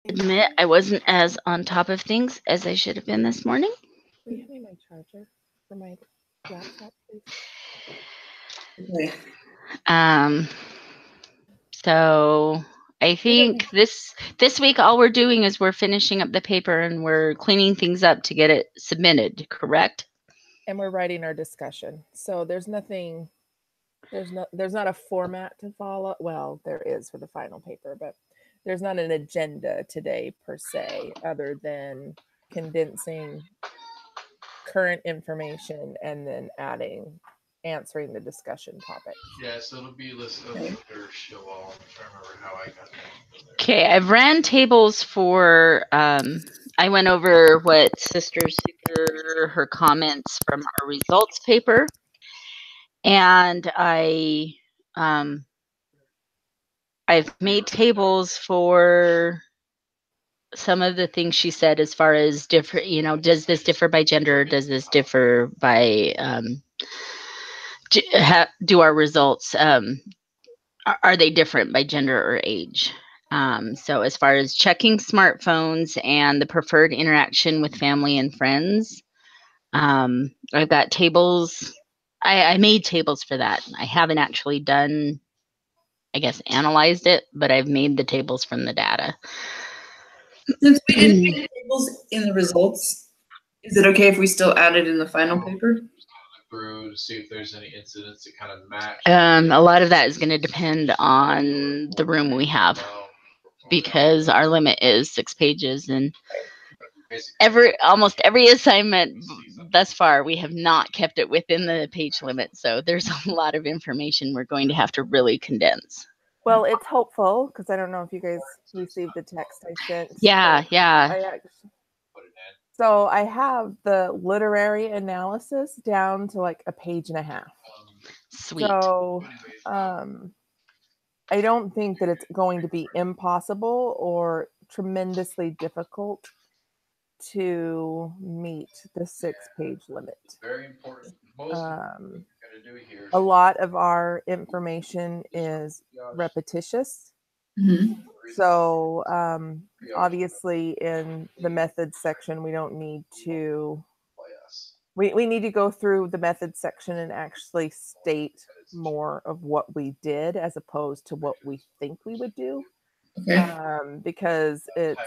Admit I wasn't as on top of things as I should have been this morning. Will you hand me my charger for my laptop, please? Okay. So I think this week all we're doing is we're finishing up the paper and we're cleaning things up to get it submitted, correct? And we're writing our discussion. So there's nothing, there's not a format to follow. Well, there is for the final paper, but there's not an agenda today per se, other than condensing current information and then answering the discussion topic. Yeah, so it'll be list of their show all. I'm trying to remember how I got that. Okay, I've ran tables for I went over what Sister Seeker, her comments from our results paper, and I've made tables for some of the things she said as far as different, does this differ by gender? Does this differ by do our results are they different by gender or age? So as far as checking smartphones and the preferred interaction with family and friends, I've got tables. I made tables for that. I haven't actually done, I guess, analyzed it, but I've made the tables from the data. Since we didn't make tables in the results, is it okay if we still add it in the final paper? Through to see if there's any incidents that kind of match. A lot of that is going to depend on the room we have, because our limit is 6 pages, and almost every assignment thus far we have not kept it within the page limit. So there's a lot of information we're going to have to really condense. Well, it's hopeful because I don't know if you guys received the text I sent. Yeah. So I have the literary analysis down to like a page and a half. Sweet. So I don't think that it's going to be impossible or tremendously difficult to meet the 6-page limit. Very important. A lot of our information is repetitious. Mm-hmm. So obviously in the methods section, we don't need to, we need to go through the methods section and actually state more of what we did as opposed to what we think we would do. Okay. Because it's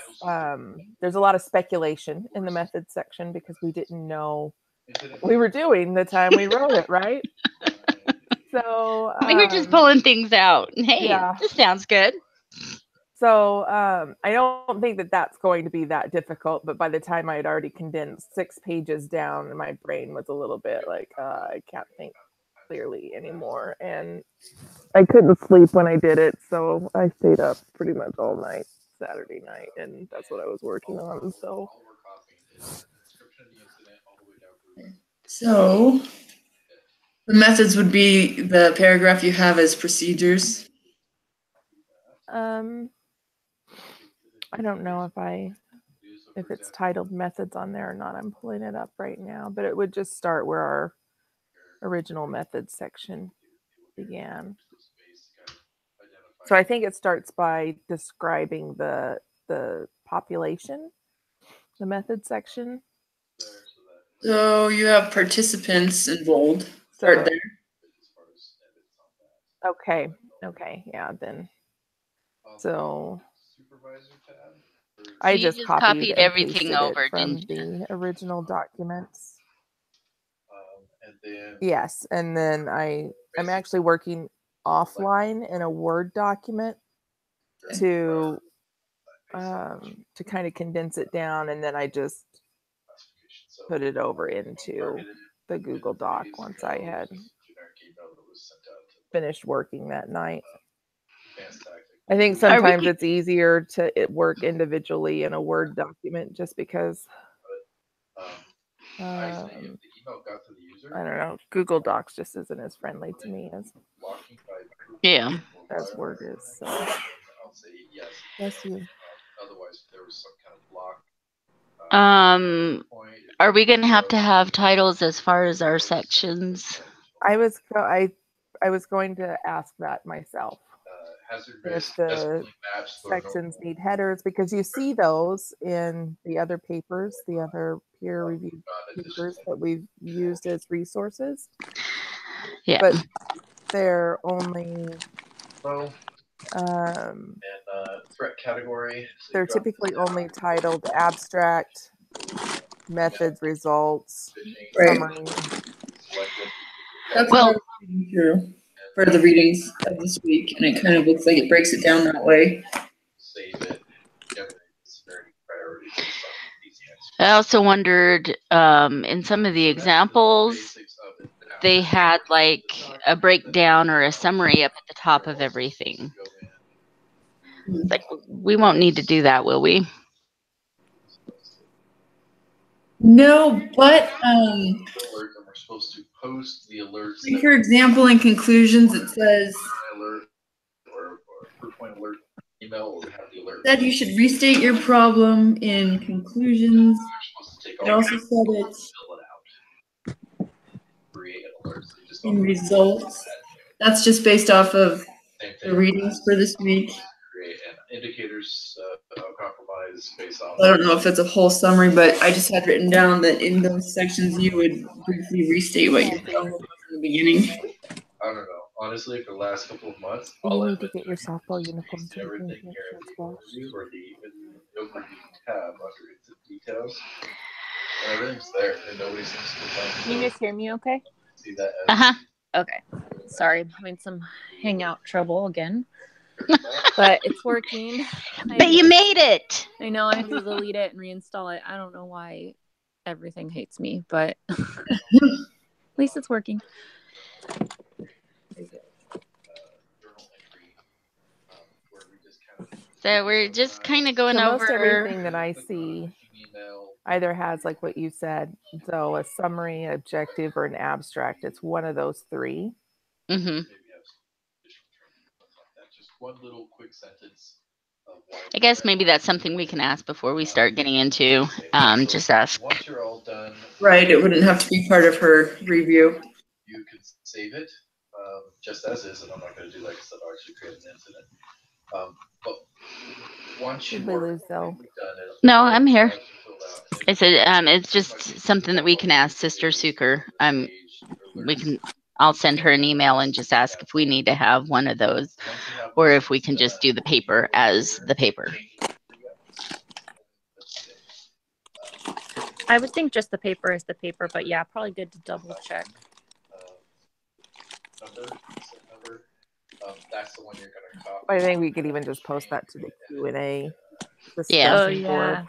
there's a lot of speculation in the methods section because we didn't know we were doing the time we wrote it, right? So we were just pulling things out. Hey, yeah. This sounds good. So I don't think that that's going to be that difficult, but by the time I had already condensed 6 pages down, and my brain was a little bit like, I can't think clearly anymore. And I couldn't sleep when I did it, so I stayed up pretty much all night Saturday night, and that's what I was working on. So the methods would be the paragraph you have as procedures. I don't know if it's titled methods on there or not. I'm pulling it up right now, but it would just start where our original methods section began. So I think it starts by describing the population, the method section. So you have participants in bold. Start there. Okay. Yeah, then. So I just copied everything over from the original documents. Yes, and then I'm actually working offline in a Word document to kind of condense it down, and then I just put it over into the Google Doc once I had finished working that night. I think sometimes it's easier to work individually in a Word document just because I don't know, Google Docs just isn't as friendly to me as Word is. So. Yes, you. Are we going to have titles as far as our sections? I was going to ask that myself. hazard if risk the definitely match the sections need headers, because you see those in the other papers, the other peer-reviewed papers that we've used as resources, Yeah. but they're only and threat category. So they're typically only titled abstract, methods, results, Right. summary. That's Well- what I was reading through for the readings of this week, and it kind of looks like it breaks it down that way. Save it. Severity priority based on these answers. I also wondered in some of the examples, they had like a breakdown or a summary up at the top of everything. It's like, we won't need to do that, will we? No, but Alert, and we're supposed to post the alerts. like for example, in conclusions, it says Alert or per point alert email will have the alert. that you should restate your problem in conclusions. You're supposed to take It also said it fill it out. Create an alert. So you just in results. That's just based off of Same the thing. readings for this week. Create an indicators of compromise based on. I don't know if that's a whole summary, but I just had written down that in those sections you would briefly restate what your problem was in the beginning. I don't know. Honestly, for the last couple of months, You need to get your softball uniform fixed to the everything paint here in the wash. overview or the overview tab under its details. And everything's there, and nobody seems to Can you guys hear me okay? see that. As Uh-huh. Okay. Sorry, I'm having some hangout trouble again. But it's working. But you made it. I know I have to delete it and reinstall it. I don't know why everything hates me, but at least it's working. So we're just kind of going So over most everything that I see either has, like what you said, so a summary, objective, or an abstract. It's one of those three. Mm-hmm. Just one little quick sentence. I guess maybe that's something we can ask before we start getting into. Just ask. Once you're all done, Right, it wouldn't have to be part of her review. you can save it just as is, and I'm not going to do like I said, I'll actually create an incident. But once you Did we are lose Zoe? done it, No, I'm here. I said it's just something that we can ask Sister Suker. I'll send her an email and just ask if we need to have one of those, or if we can just do the paper as the paper. I would think just the paper is the paper, but yeah, probably good to double check. That's the one you're going to copy. I think we could even just post that to the Q&A discussion Yeah. Oh, yeah. board.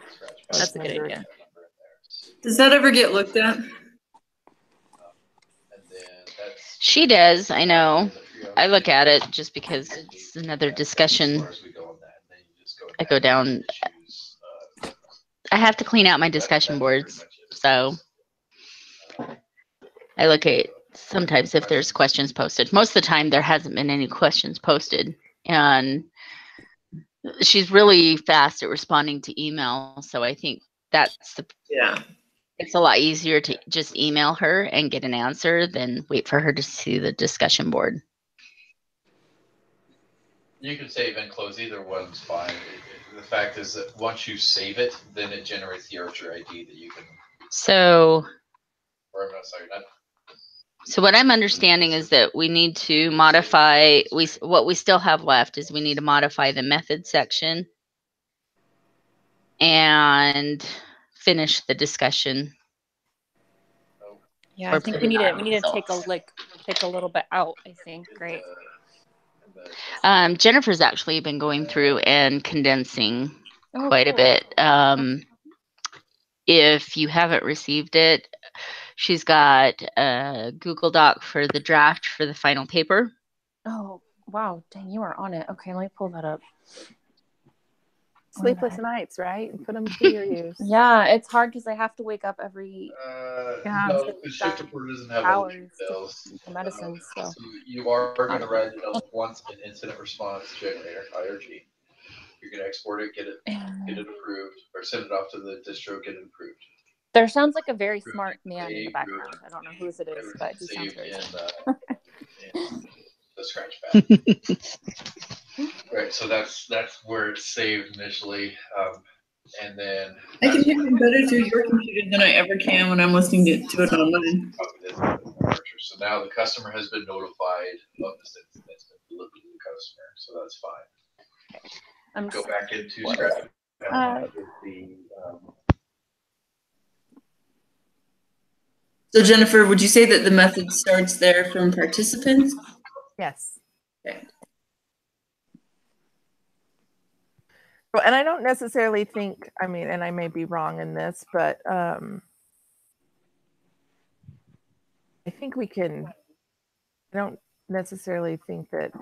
That's a good idea. Does that ever get looked at? She does, I know. I look at it just because it's another discussion. I go down. I have to clean out my discussion boards, so I look at sometimes if there's questions posted. Most of the time, there hasn't been any questions posted, and she's really fast at responding to email. So I think it's a lot easier to just email her and get an answer than wait for her to see the discussion board. You can save and close, either one's fine. The fact is that once you save it, then it generates the Archer ID that you can. So not. So what I'm understanding is that we need to modify. What we still have left is we need to modify the method section and finish the discussion. Yeah, I think we need to take a little bit out, I think, right? Jennifer's actually been going through and condensing quite a cool. bit. If you haven't received it, she's got a Google Doc for the draft for the final paper. Oh, wow. Dang, you are on it. Okay, let me pull that up. Sleepless nights, right? Put them to your use. Yeah, it's hard because I have to wake up every No, the shift report doesn't have all the hours details. to medicine. So you are going to write it up once in incident response generator, IRG. You're going to export it, get it approved, or send it off to the distro, get it approved. There sounds like a very smart man in the background. I don't know whose it is, but he sounds very smart. In the scratch pad. Right, so that's where it's saved initially, and then I can hear you better through your computer than I ever can when I'm listening to it on mine. So now the customer has been notified of this incident that's been delivered to the customer, so that's fine. I'm Go just back into scratch. So Jennifer, would you say that the method starts there from participants? Yes. Okay. Well, and I don't necessarily think, I mean, and I may be wrong in this, but I think we can, I don't necessarily think that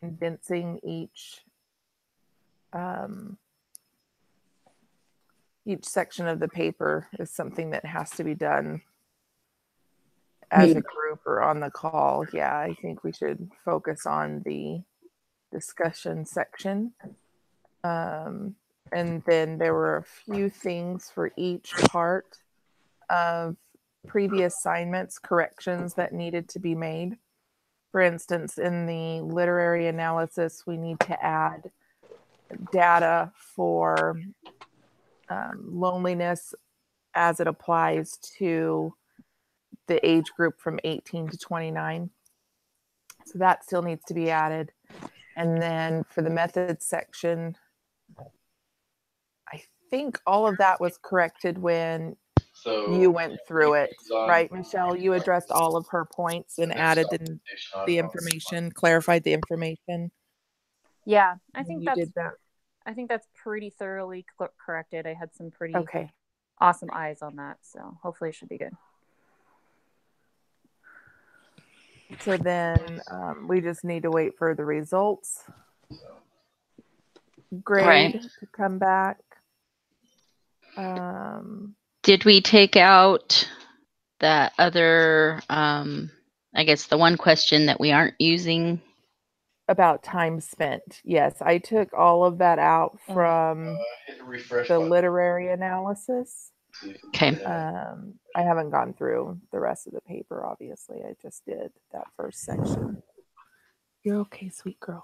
condensing each section of the paper is something that has to be done as a group or on the call. Yeah, I think we should focus on the discussion section. And then there were a few things for each part of previous assignments, corrections that needed to be made. For instance, in the literary analysis, we need to add data for loneliness as it applies to the age group from 18 to 29. So that still needs to be added. And then for the methods section, I think all of that was corrected when you went through it, right, Michelle? You addressed all of her points and added in the information, clarified the information. Yeah, I think you did that. I think that's pretty thoroughly corrected. I had some pretty Okay. awesome eyes on that, so hopefully it should be good. So then we just need to wait for the results grade to come back. Did we take out that other, I guess the one question that we aren't using? About time spent. Yes, I took all of that out from the literary analysis. Okay. I haven't gone through the rest of the paper, obviously. I just did that first section. You're okay, sweet girl.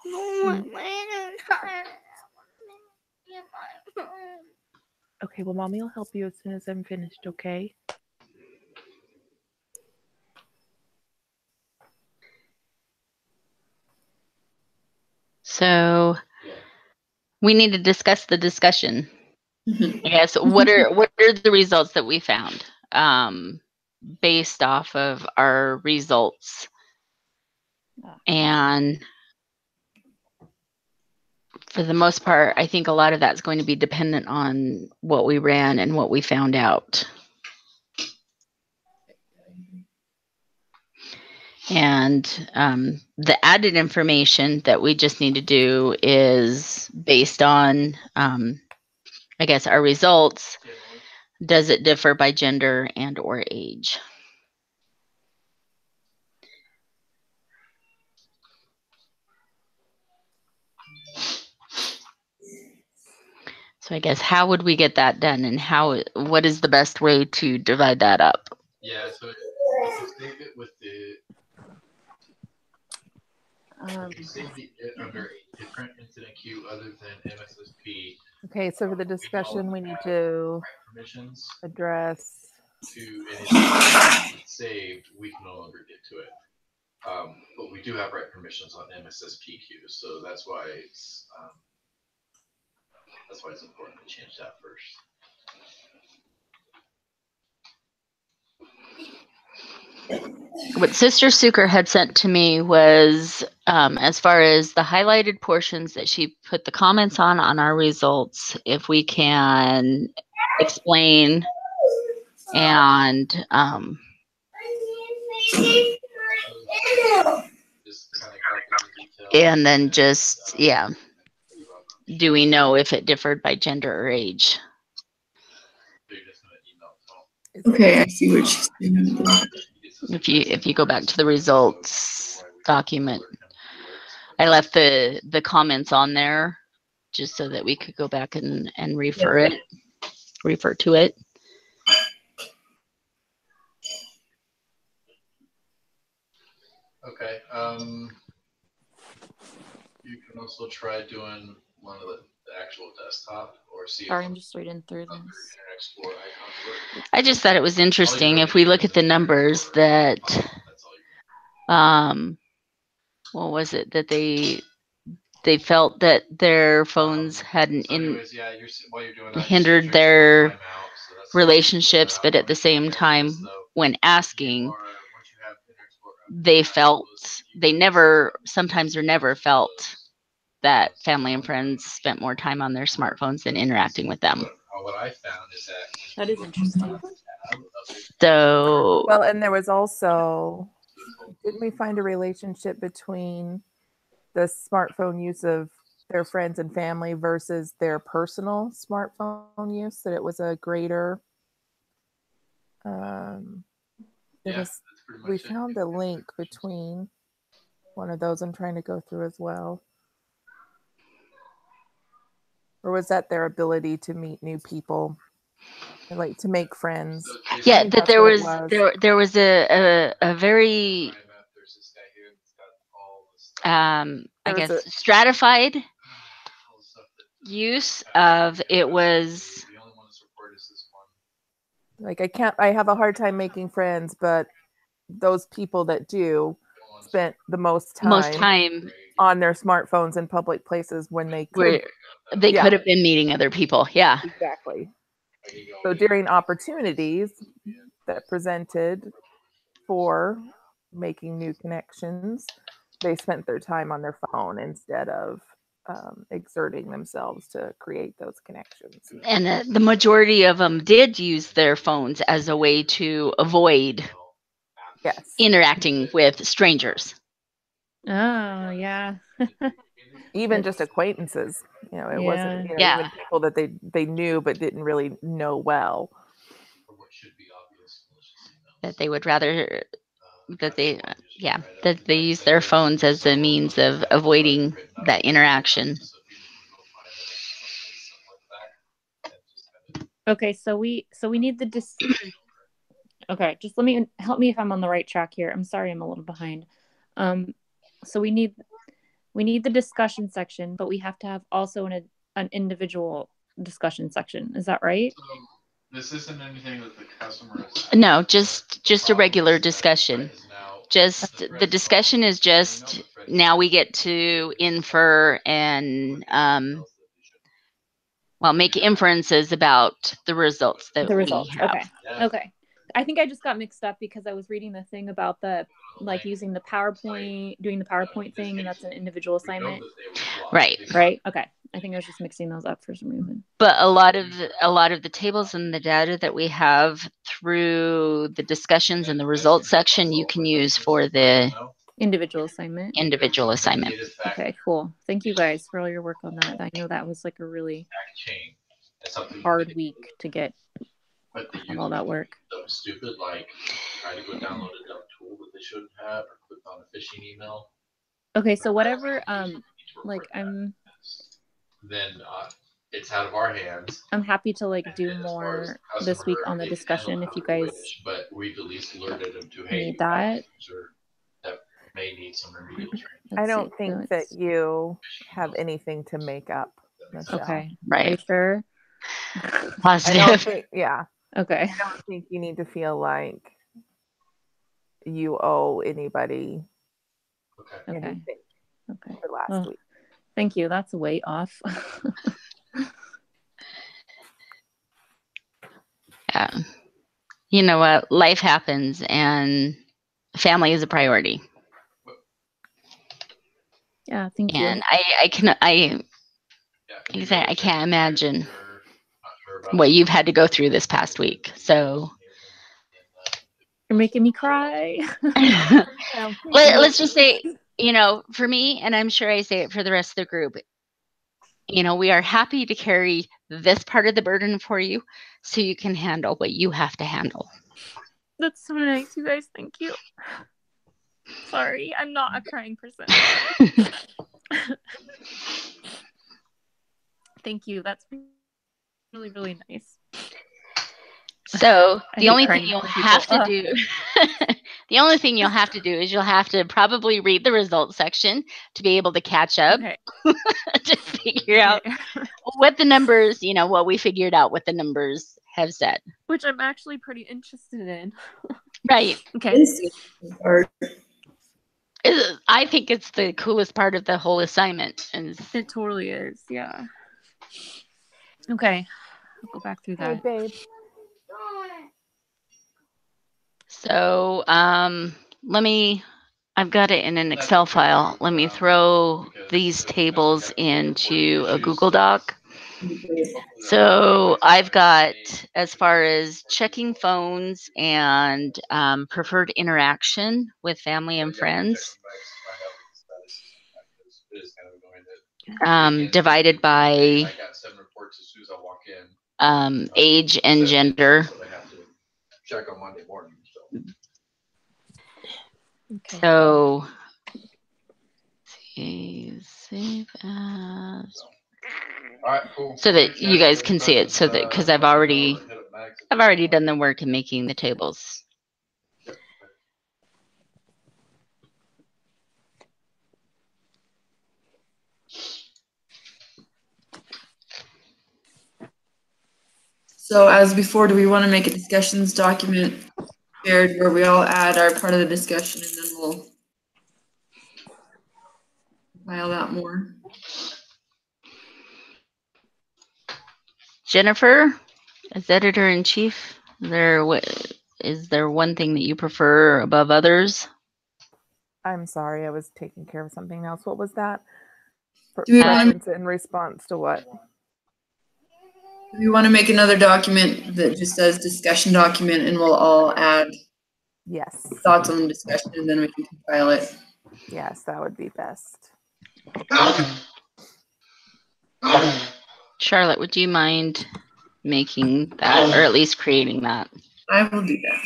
Okay, well, Mommy will help you as soon as I'm finished, okay? So we need to discuss the discussion. I guess what are the results that we found based off of our results? And for the most part, I think a lot of that's going to be dependent on what we ran and what we found out. And the added information that we just need to do is based on, I guess, our results. Does it differ by gender and or age? So I guess how would we get that done, and what is the best way to divide that up? Yeah, so if you save it with the if you save it under a different incident queue other than MSSP. Okay, so for the discussion, we need to permissions address to anything saved. We can no longer get to it. But we do have write permissions on MSSP queues, so that's why it's important to change that first. What Sister Suker had sent to me was, as far as the highlighted portions that she put the comments on our results, if we can explain and then just, yeah, do we know if it differed by gender or age? Okay, I see what she's doing. If you go back to the results document, I left the comments on there just so that we could go back and refer to it. Okay. You can also try doing one of the actual desktop or see Sorry, if I'm just reading through this. Internet Explorer icons work. I just thought it was interesting if we look at the numbers that, what was it that they felt that their phones had hindered their relationships, but at the same time, when asking, they felt they never, sometimes or never felt that family and friends spent more time on their smartphones than interacting with them. What I found is that is interesting. So, well, and there was also, didn't we find a relationship between the smartphone use of their friends and family versus their personal smartphone use, that it was a greater we found a link between one of those. I'm trying to go through as well. Or was that their ability to meet new people, like to make friends? Yeah, that there was a very I guess stratified use of it. Was like, I have a hard time making friends, but those people that do spent the most time on their smartphones in public places when they could could have been meeting other people. Yeah, exactly. So during opportunities that presented for making new connections, they spent their time on their phone instead of exerting themselves to create those connections. And the majority of them did use their phones as a way to avoid interacting with strangers. Oh, yeah. Even just acquaintances, it wasn't, even people that they knew but didn't really know well. That they would rather that they use their phones as a means of avoiding that interaction. Okay, so we need the okay, just help me if I'm on the right track here. I'm sorry, I'm a little behind. So we need the discussion section, but we have to have also an individual discussion section. Is that right? This isn't anything that the customer is. No, just a regular discussion. Just the discussion is just now we get to infer and make inferences about the results that we have. Okay. I think I just got mixed up because I was reading the thing about using the PowerPoint, doing the PowerPoint thing, and that's an individual assignment. Right. Okay. I think I was just mixing those up for some reason. But a lot of the tables and the data that we have through the discussions and the results section, you can use for the individual assignment. Okay, cool. Thank you guys for all your work on that. I know that was like a really hard week to get all that work. Stupid, like trying to go download a dumb tool that they shouldn't have, or click on a phishing email. Okay, so whatever, then it's out of our hands. I'm happy to do more this week on the discussion if you guys. But we've at least alerted them to need that. That may need some remedial training. I don't think that you have anything to make up, Michelle. Okay, right? Are you sure? Positive. I don't think, yeah. Okay. I don't think you need to feel like you owe anybody anything for last week. Thank you. That's a weight off. Yeah. You know what? Life happens, and family is a priority. Yeah, thank you. And I can't imagine what you've had to go through this past week. So you're making me cry. Let's just say, for me, and I'm sure I say it for the rest of the group, we are happy to carry this part of the burden for you so you can handle what you have to handle. That's so nice, you guys. Thank you. Sorry, I'm not a crying person. Thank you. That's really, really nice. So I the hate only thing crying in you'll front of people. have to do, the only thing you'll have to do is you'll have to probably read the results section to be able to catch up Okay. to figure out Okay. what the numbers, what we figured out what the numbers have said. Which I'm actually pretty interested in. Right. Okay. This is the part. I think it's the coolest part of the whole assignment. It totally is. Yeah. Okay. I'll go back through Hey, that. babe. So I've got it in an Excel file. Let me throw these tables into a Google Doc. So I've got, as far as checking phones and preferred interaction with family and friends, divided by age and gender. Check on Monday morning. Okay. So save as. All right, cool. So that you guys can see it, so that because I've already done the work in making the tables. So as before, do we want to make a discussions document shared where we all add our part of the discussion and then we'll file that more? Jennifer, as editor-in-chief, is there one thing that you prefer above others? I'm sorry, I was taking care of something else. What was that? Do we want Preference in response to what? to make another document that just says discussion document and we'll all add Yes. thoughts on the discussion and then we can compile it? Yes, that would be best. Charlotte, would you mind making that, or at least creating that? I will do that.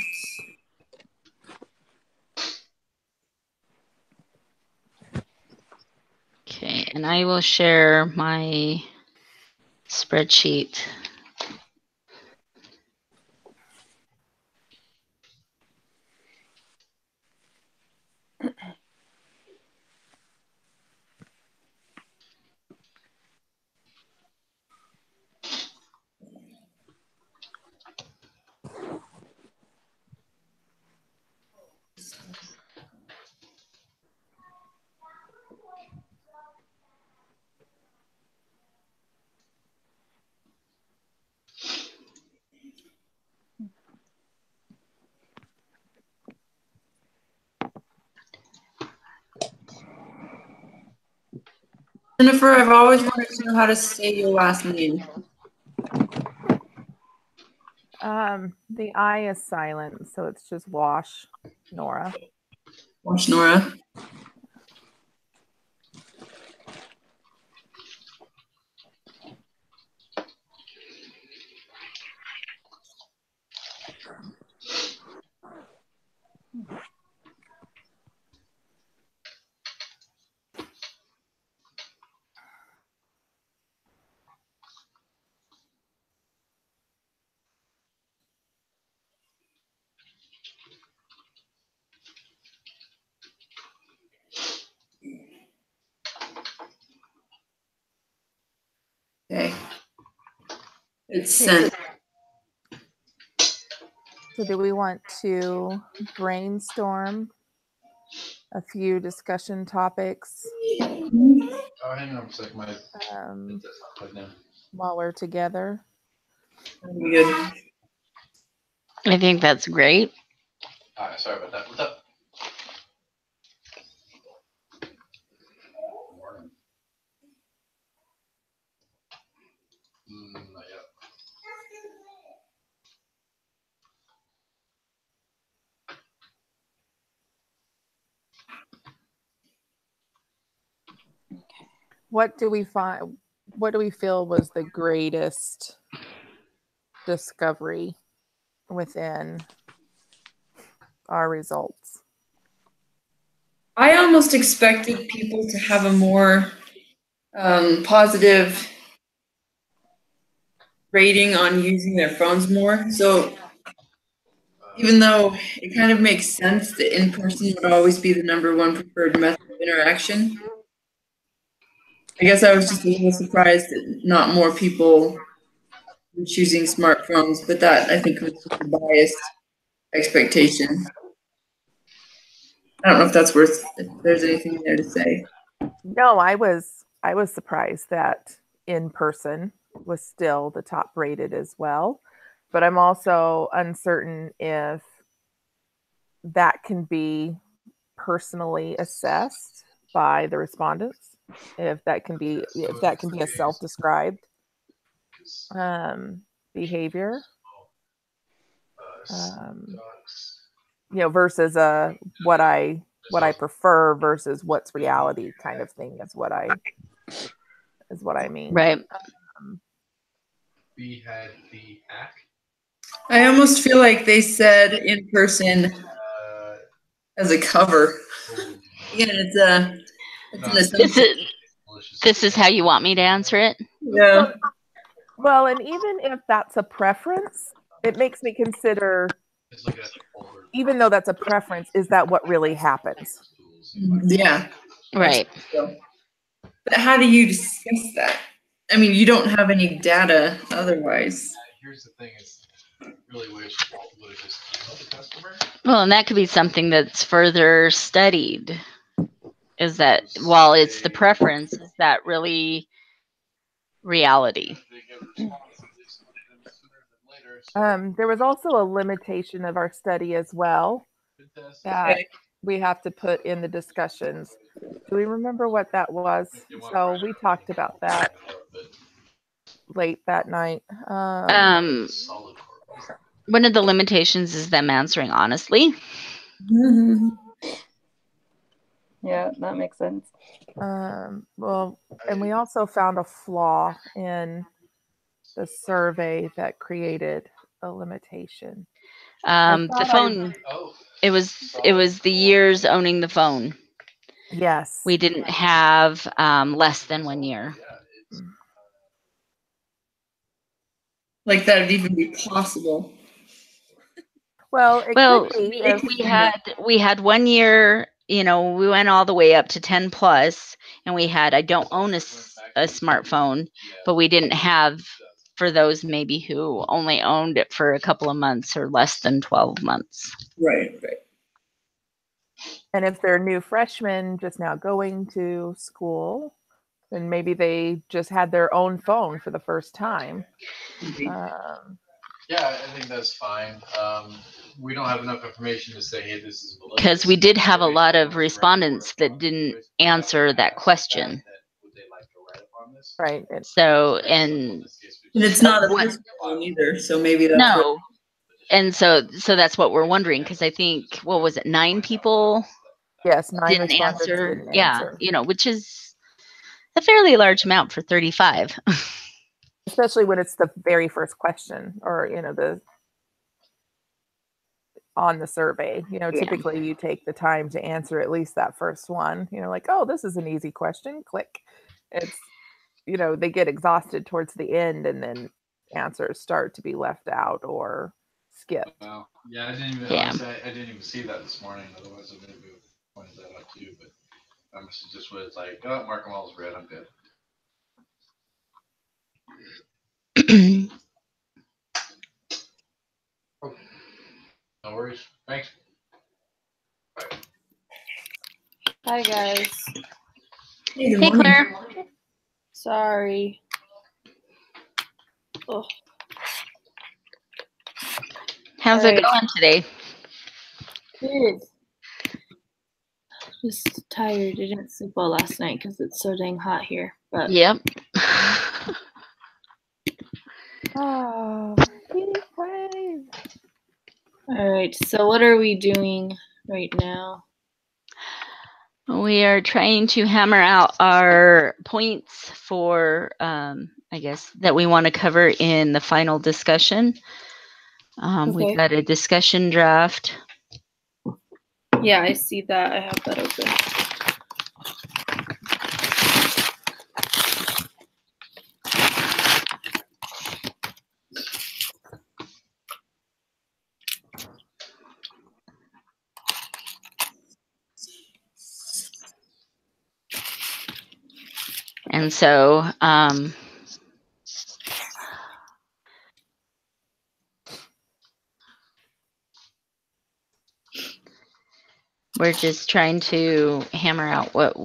Okay, and I will share my spreadsheet. Jennifer, I've always wanted to know how to say your last name. The I is silent, so it's just Wash Nora. Wash Nora. Okay. It's sent. So do we want to brainstorm a few discussion topics Oh, hang on a second. while we're together? That'd be good. I think that's great. Sorry about that. What's up? Not yet. What do we find? What do we feel was the greatest discovery within our results? I almost expected people to have a more positive rating on using their phones more. So even though it kind of makes sense that in person would always be the #1 preferred method of interaction. I guess I was just a little surprised that not more people were choosing smartphones, but that I think was just a biased expectation. I don't know if there's anything there to say. No, I was surprised that in person was still the top rated as well. But I'm also uncertain if that can be personally assessed by the respondents, if that can be a self-described behavior, versus what I prefer versus what's reality kind of thing is what I mean. Right. We had the hack. I almost feel like they said in person as a cover. Again, it's an assumption. This is how you want me to answer it? Yeah. Well, and even if that's a preference, it makes me consider, even though that's a preference, is that what really happens? Yeah. Right. But how do you discuss that? I mean, you don't have any data otherwise. Here's the thing: is really would have just emailed the customer. Well, and that could be something that's further studied. Is that while it's the preference, is that really reality? There was also a limitation of our study as well that we have to put in the discussions. Do we remember what that was? So we talked about that late that night. One of the limitations is them answering honestly. Yeah, that makes sense. Well, and we also found a flaw in the survey that created a limitation. The phone. It was the years owning the phone. Yes. We didn't have less than 1 year. Like that would even be possible. Well, it could be if we had 1 year, we went all the way up to 10 plus, and we had, I don't own a smartphone, but we didn't have for those maybe who only owned it for a couple of months or less than 12 months. Right. And if they're new freshmen just now going to school, then maybe they just had their own phone for the first time. Yeah, I think that's fine. We don't have enough information to say, hey, this is malicious. Because we did have a lot of respondents that didn't answer that question. Right. So, and it's not a personal phone either, so maybe that's no. And so that's what we're wondering, because I think, what was it, 9 people? Yes, 9 didn't respondents answer. didn't answer. Which is a fairly large amount for 35. Especially when it's the very first question, or on the survey. Typically you take the time to answer at least that first one. Like, oh, this is an easy question. Click. It's they get exhausted towards the end, and then answers start to be left out or skipped. Wow. Yeah, I didn't even see that this morning. Otherwise, I maybe pointed that out too. But I'm just what it's like. Oh, mark them all as red. I'm good. No worries. Thanks. Bye. Hi guys. Hey, Claire. Sorry. Oh. How's it going today? Good. Just tired. I didn't sleep well last night because it's so dang hot here. But yep. Oh, all right. So what are we doing right now? We are trying to hammer out our points for, I guess, that we want to cover in the final discussion. We've got a discussion draft. Yeah, I see that. I have that open. And so we're just trying to hammer out what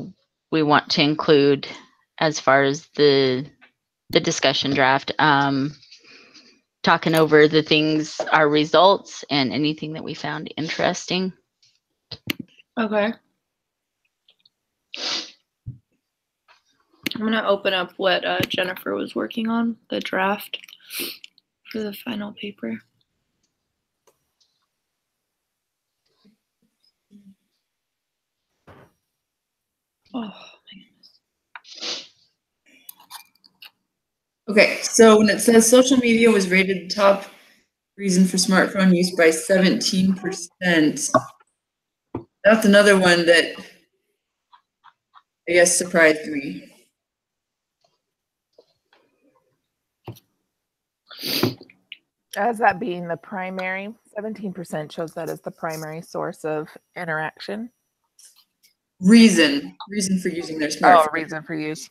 we want to include as far as the discussion draft. Talking over the things, our results, and anything that we found interesting. Okay. I'm going to open up what Jennifer was working on, the draft for the final paper. Oh, my goodness. Okay, so when it says social media was rated the top reason for smartphone use by 17%, that's another one that I guess surprised me. As that being the primary, 17% shows that as the primary source of interaction. Reason for using their smartphone. Oh, reason for use.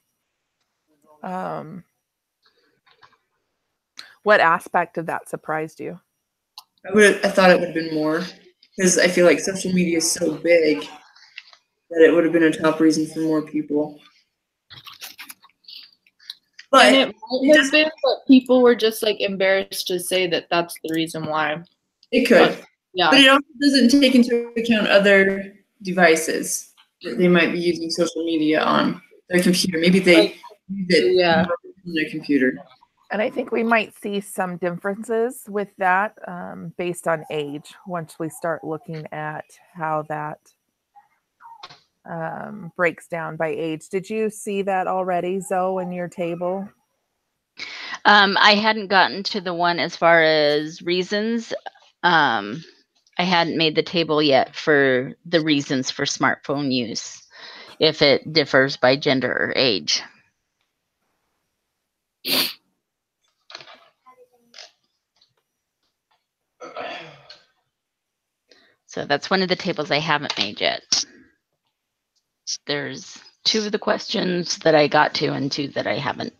What aspect of that surprised you? I thought it would have been more, because I feel like social media is so big that it would have been a top reason for more people. But and it might have been, but people were just like embarrassed to say that that's the reason why. It could. But, yeah. But it also doesn't take into account other devices that they might be using social media on their computer. Maybe they use it on their computer. And I think we might see some differences with that based on age once we start looking at how that breaks down by age. Did you see that already, Zoe, in your table? I hadn't gotten to the one as far as reasons. I hadn't made the table yet for the reasons for smartphone use, if it differs by gender or age. So that's one of the tables I haven't made yet. There's 2 of the questions that I got to and 2 that I haven't.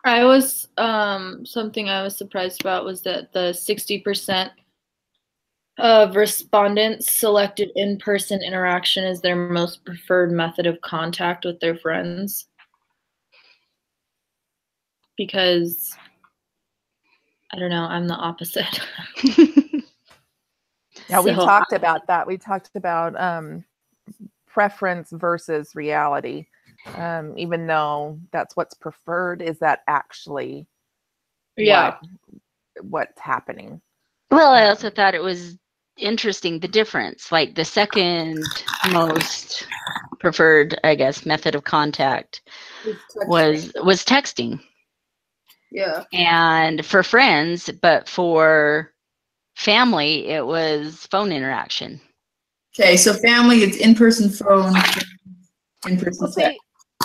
I was something I was surprised about was that the 60% of respondents selected in-person interaction as their most preferred method of contact with their friends. Because I don't know, I'm the opposite. Yeah, we talked about that. We talked about preference versus reality. Even though that's what's preferred, is that actually what's happening? Well, I also thought it was interesting, the difference. Like the second most preferred, I guess, method of contact was texting. Yeah. And for friends, but for family, it was phone interaction. Okay, so family, it's in-person phone, in-person text.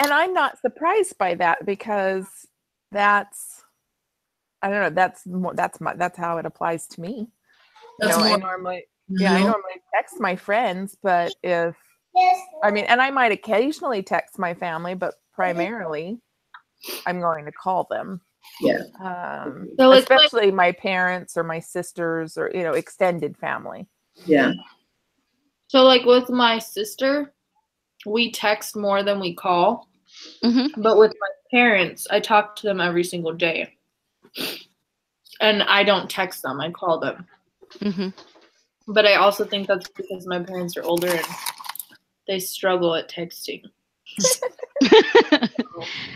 And I'm not surprised by that because that's, I don't know, that's how it applies to me. I normally text my friends, but and I might occasionally text my family, but primarily I'm going to call them. Yeah. So especially my parents or my sisters or, extended family. Yeah. So like with my sister, we text more than we call. Mm-hmm. But with my parents, I talk to them every single day. And I don't text them, I call them. Mm-hmm. But I also think that's because my parents are older and they struggle at texting.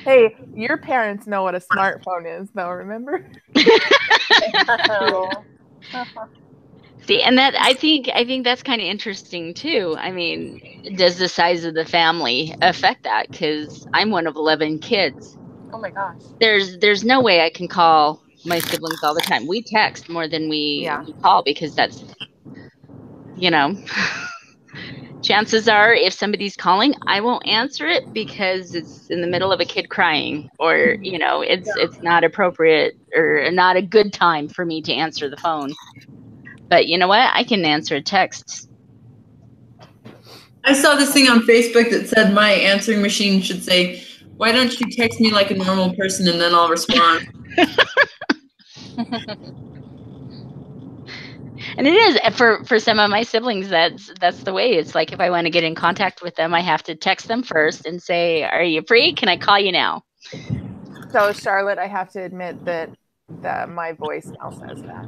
Hey, your parents know what a smartphone is, though, remember? See, and that I think that's kind of interesting too. I mean, does the size of the family affect that? Because I'm one of 11 kids. Oh my gosh. There's no way I can call my siblings all the time. We text more than we call because that's, chances are if somebody's calling, I won't answer it because it's in the middle of a kid crying, or it's not appropriate or not a good time for me to answer the phone. But you know what? I can answer a text. I saw this thing on Facebook that said my answering machine should say, "Why don't you text me like a normal person and then I'll respond." And it is for some of my siblings. That's the way. It's like if I want to get in contact with them, I have to text them first and say, "Are you free? Can I call you now?" So Charlotte, I have to admit that my voicemail says that.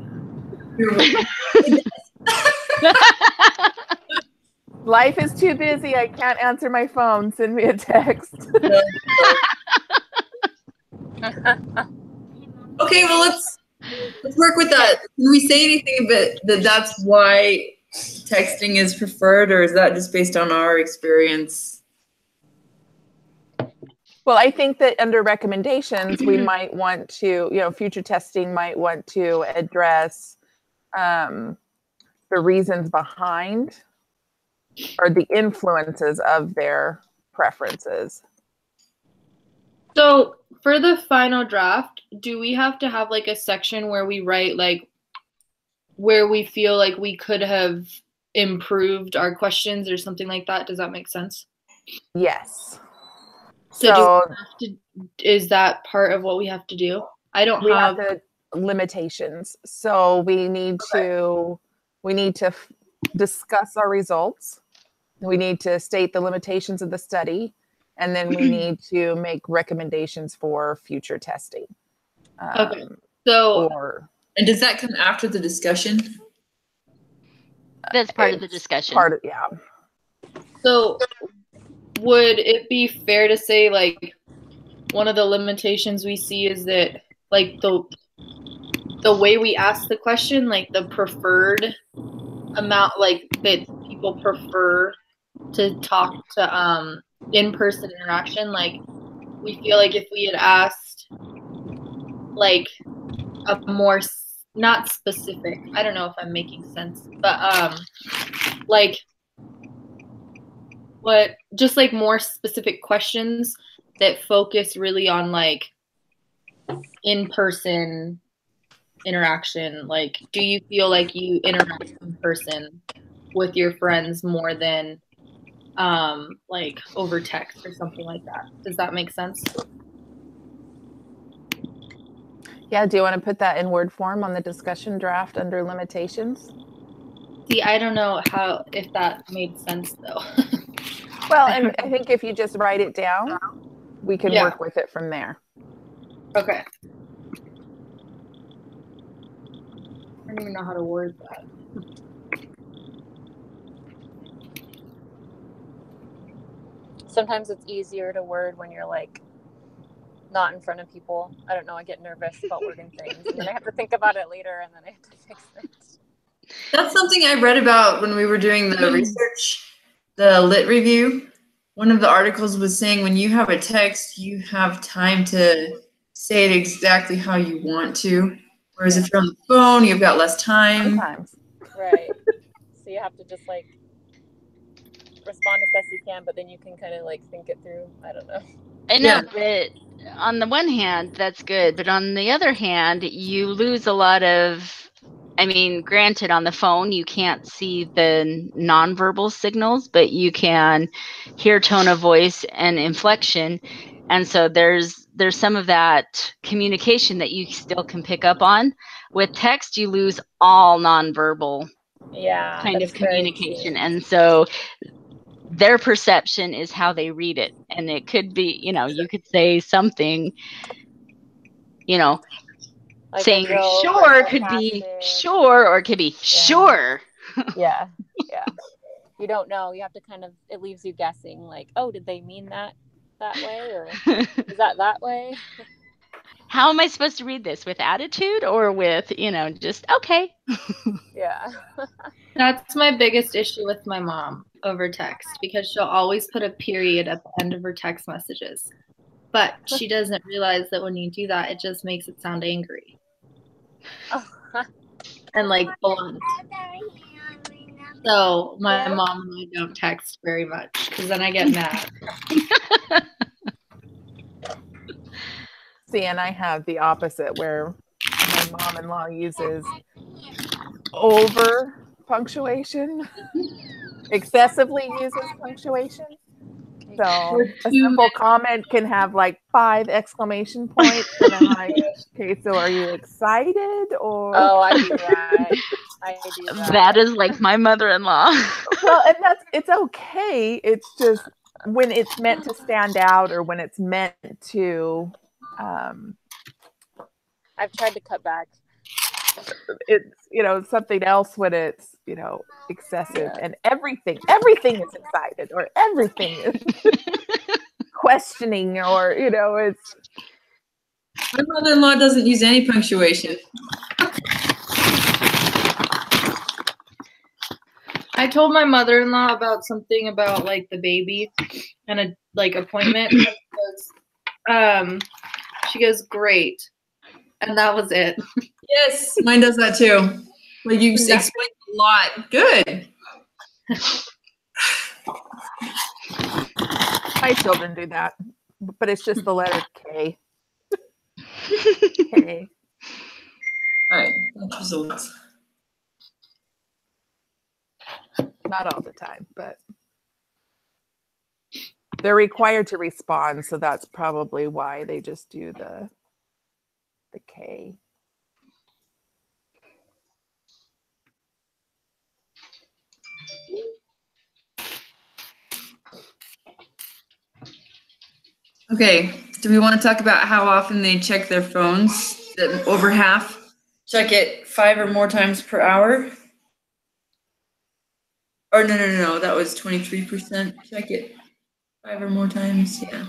Life is too busy. I can't answer my phone. Send me a text. Okay, well let's work with that. Can we say anything that's why texting is preferred, or is that just based on our experience? Well, I think that under recommendations, we might want to, future testing might want to address the reasons behind or the influences of their preferences. So for the final draft, do we have to have like a section where we write like where we feel like we could have improved our questions or something like that? Does that make sense? Yes. So is that part of what we have to do? We have the limitations. So we need to discuss our results. We need to state the limitations of the study, and then we need to make recommendations for future testing. Okay. So, and does that come after the discussion? That's part of the discussion. Yeah. So would it be fair to say like one of the limitations we see is that like the way we ask the question, like the preferred amount, like that people prefer to talk to in-person interaction, like we feel like if we had asked like a more not specific, I don't know if I'm making sense, but like what just like more specific questions that focus really on like in-person interaction. Like, do you feel like you interact in person with your friends more than like over text or something like that? Does that make sense? Yeah, do you want to put that in word form on the discussion draft under limitations? See, I don't know if that made sense though. Well, and I think if you just write it down, we can work with it from there. Okay. I don't even know how to word that. Sometimes it's easier to word when you're like not in front of people. I don't know. I get nervous about wording things, and then I have to think about it later, and then I have to fix it. That's something I read about when we were doing the research, the lit review. One of the articles was saying when you have a text, you have time to say it exactly how you want to. Whereas if you're on the phone, you've got less time. Sometimes. Right. So you have to just like respond as best you can, but then you can kind of like think it through. I don't know. I know, but on the one hand, that's good. But on the other hand, you lose a lot of, I mean, granted, on the phone, you can't see the nonverbal signals, but you can hear tone of voice and inflection. And so there's some of that communication that you still can pick up on. With text, you lose all nonverbal kind of communication. And so their perception is how they read it. And it could be, you could say something, like saying sure could be sure, or it could be sure. Yeah. You don't know. You have to kind of, it leaves you guessing like, oh, did they mean that way? Or is that way? How am I supposed to read this? With attitude or with, just okay? Yeah. That's my biggest issue with my mom over text, because she'll always put a period at the end of her text messages. But she doesn't realize that when you do that, it just makes it sound angry. And like blunt. So my mom and I don't text very much because then I get mad. See, and I have the opposite where my mom-in-law uses over punctuation, excessively uses punctuation. So a simple comment can have like 5 exclamation points, and I'm like, okay, so are you excited or? Oh, I do that. I do that. That is like my mother-in-law. Well, and it's okay. It's just when it's meant to stand out or when it's meant to. I've tried to cut back. It's something else when it's excessive, and everything is excited or everything is questioning or it's. My mother-in-law doesn't use any punctuation. I told my mother-in-law about something about like the baby and a like appointment. She goes, great. And that was it. Yes, mine does that too. Like you explained a lot. Good. My children do that, but it's just the letter K. K. All right. Results. Not all the time, but they're required to respond, so that's probably why they just do the K. Okay. Do we want to talk about how often they check their phones? That over half check it 5 or more times per hour. Or no. That was 23%. Check it 5 or more times. Yeah.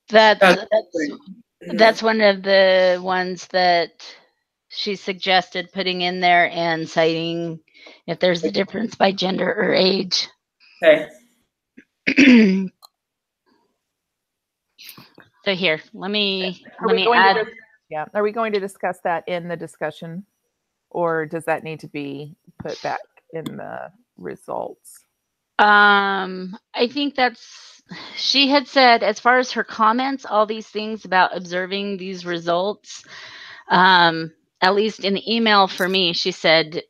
That's one of the ones that she suggested putting in there and citing if there's a difference by gender or age. Okay. So here, let me add. Are we going to discuss that in the discussion, or does that need to be put back in the results? I think she had said, as far as her comments, all these things about observing these results, at least in the email for me, she said,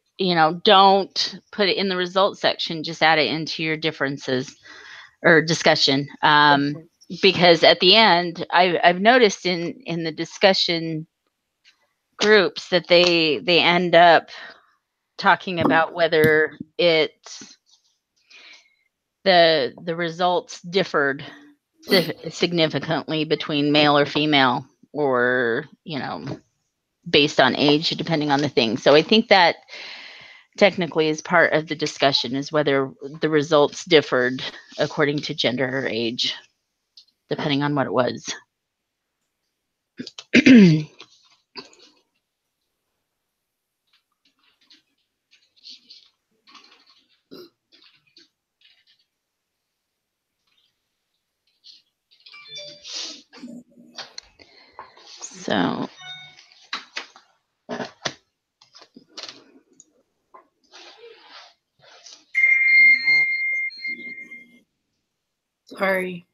don't put it in the results section, just add it into your differences or discussion. Because at the end, I've noticed in the discussion groups that they end up talking about whether the results differed significantly between male or female, or based on age, depending on the thing. So I think that technically is part of the discussion, is whether the results differed according to gender or age, depending on what it was. So Sorry.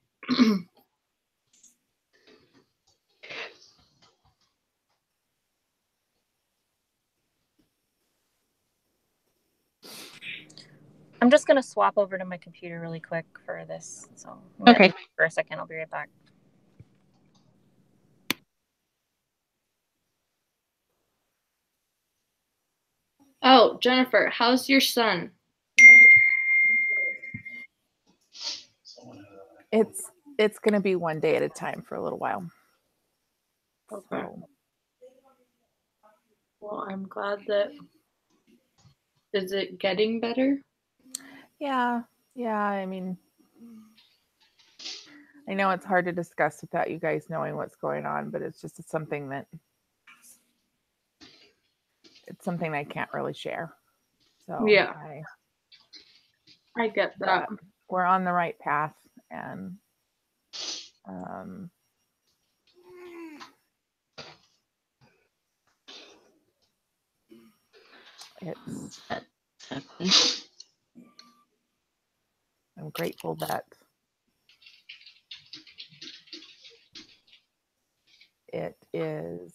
I'm just going to swap over to my computer really quick for this. So okay. For a second, I'll be right back. Oh, Jennifer, how's your son? It's going to be one day at a time for a little while. Okay. So. Well, I'm glad that. Is it getting better? Yeah. I mean, I know it's hard to discuss without you guys knowing what's going on, but it's something I can't really share. So yeah, I get that. We're on the right path, and I'm grateful that it is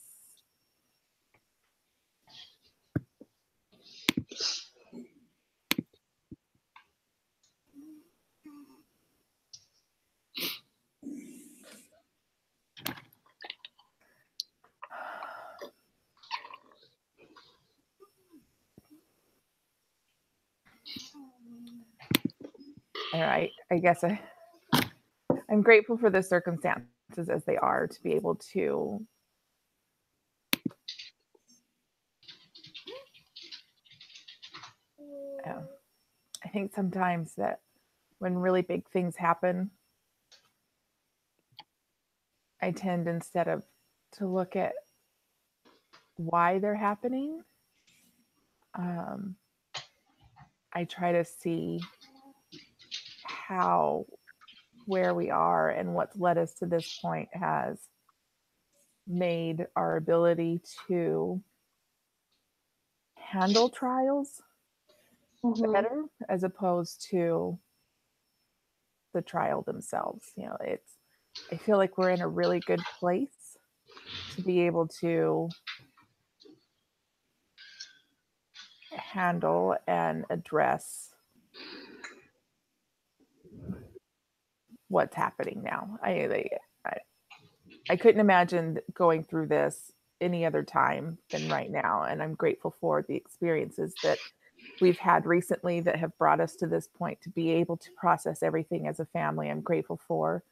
all right. I guess I'm grateful for the circumstances as they are to be able to I think sometimes that when really big things happen, I tend instead of to look at why they're happening, I try to see how where we are and what's led us to this point has made our ability to handle trials better as opposed to the trial themselves. You know, I feel like we're in a really good place to be able to handle and address what's happening now. I couldn't imagine going through this any other time than right now, and I'm grateful for the experiences that we've had recently that have brought us to this point to be able to process everything as a family. I'm grateful for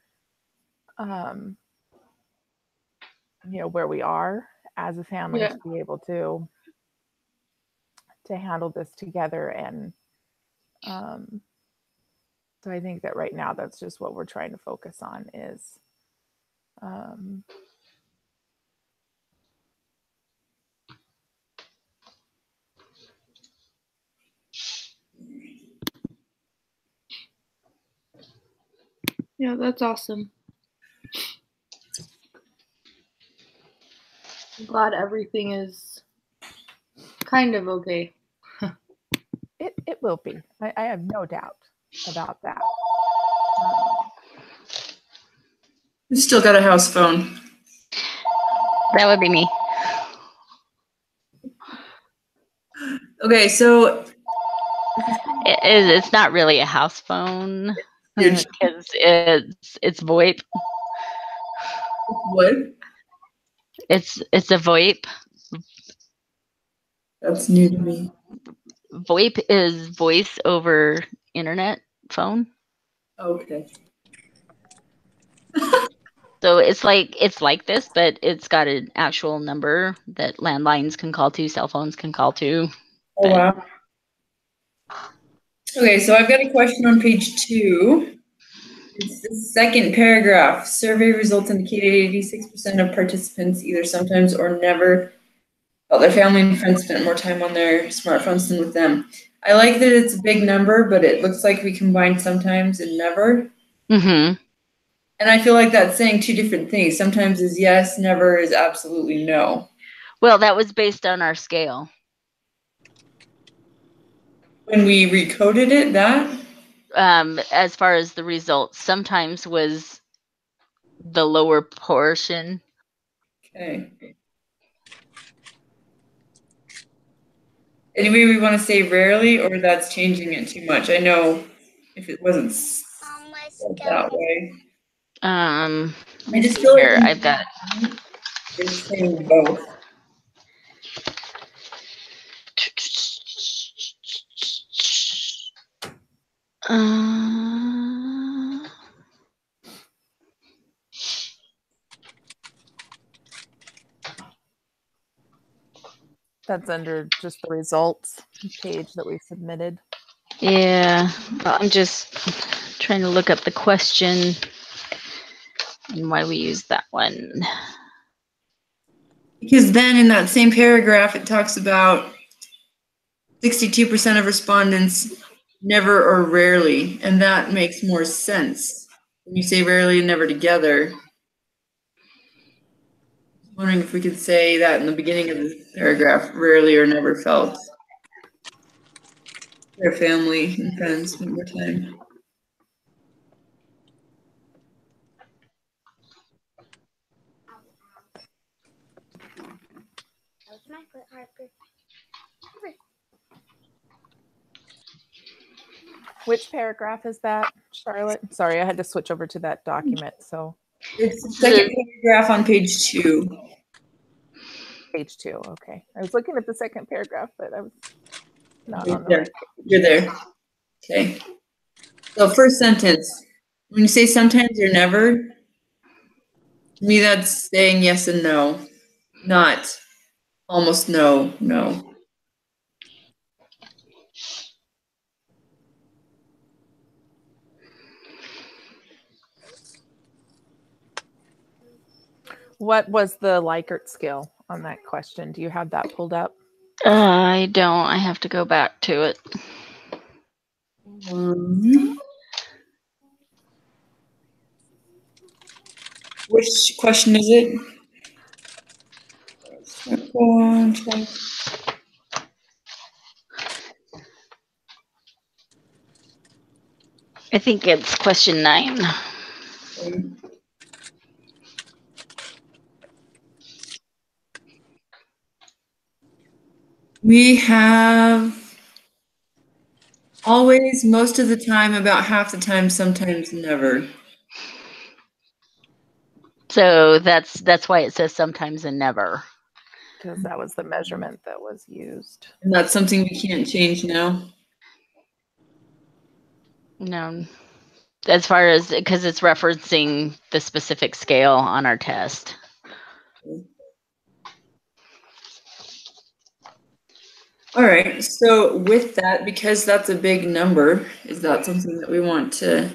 where we are as a family to be able to handle this together. And so I think that right now that's just what we're trying to focus on is yeah, that's awesome. I'm glad everything is kind of okay. It will be. I have no doubt about that. Who's still got a house phone? That would be me. Okay, so It's not really a house phone because it's VoIP. What? It's a VoIP. That's new to me. VoIP is voice over internet phone. Okay. So it's like this, but it's got an actual number that landlines can call to, cell phones can call to. Oh, wow. Okay, so I've got a question on page 2. It's the second paragraph. Survey results indicated 86% of participants either sometimes or never felt their family and friends spent more time on their smartphones than with them. I like that it's a big number, but it looks like we combined sometimes and never. Mm-hmm. And I feel like that's saying two different things. Sometimes is yes, never is absolutely no. Well, that was based on our scale. When we recoded it, that? As far as the results, sometimes was the lower portion. Okay. Anyway, we want to say rarely, or that's changing it too much. I know if it wasn't that way. I just feel here. like I've got. It's saying both. That's under just the results page that we submitted. Yeah, well, I'm just trying to look up the question and why we use that one. Because then in that same paragraph, it talks about 62% of respondents never or rarely, and that makes more sense. When you say rarely and never together, I'm wondering if we could say that in the beginning of the paragraph, rarely or never felt. their family and friends spend more time. Which paragraph is that, Charlotte? Sorry, I had to switch over to that document. So it's the second paragraph on page 2. Page 2. Okay. I was looking at the second paragraph, but I was not on the There. right page. You're there. Okay. So first sentence. When you say sometimes or never, to me that's saying yes and no, not almost no. What was the Likert scale on that question? Do you have that pulled up? I don't. I have to go back to it. Which question is it? I think it's question 9. We have always, most of the time, about half the time, sometimes never. So that's why it says sometimes and never. Because that was the measurement that was used. And that's something we can't change now. No. As far as, because it's referencing the specific scale on our test. All right, so with that, because that's a big number, is that something that we want to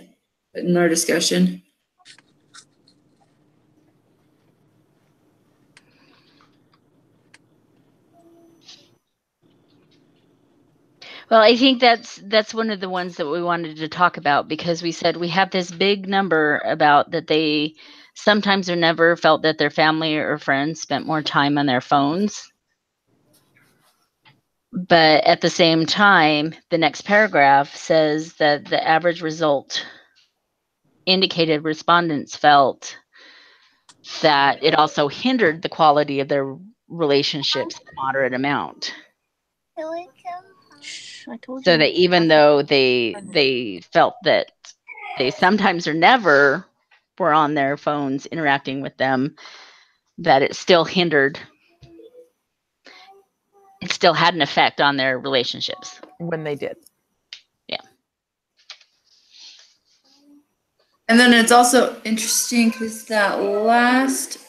put in our discussion? Well, I think that's one of the ones that we wanted to talk about, because we said we have this big number about that they sometimes or never felt that their family or friends spent more time on their phones. But at the same time, the next paragraph says that the average result indicated respondents felt that it also hindered the quality of their relationships a moderate amount. I told you. So that even though they felt that they sometimes or never were on their phones interacting with them, that it still hindered. It still had an effect on their relationships. When they did. Yeah. And then it's also interesting because that last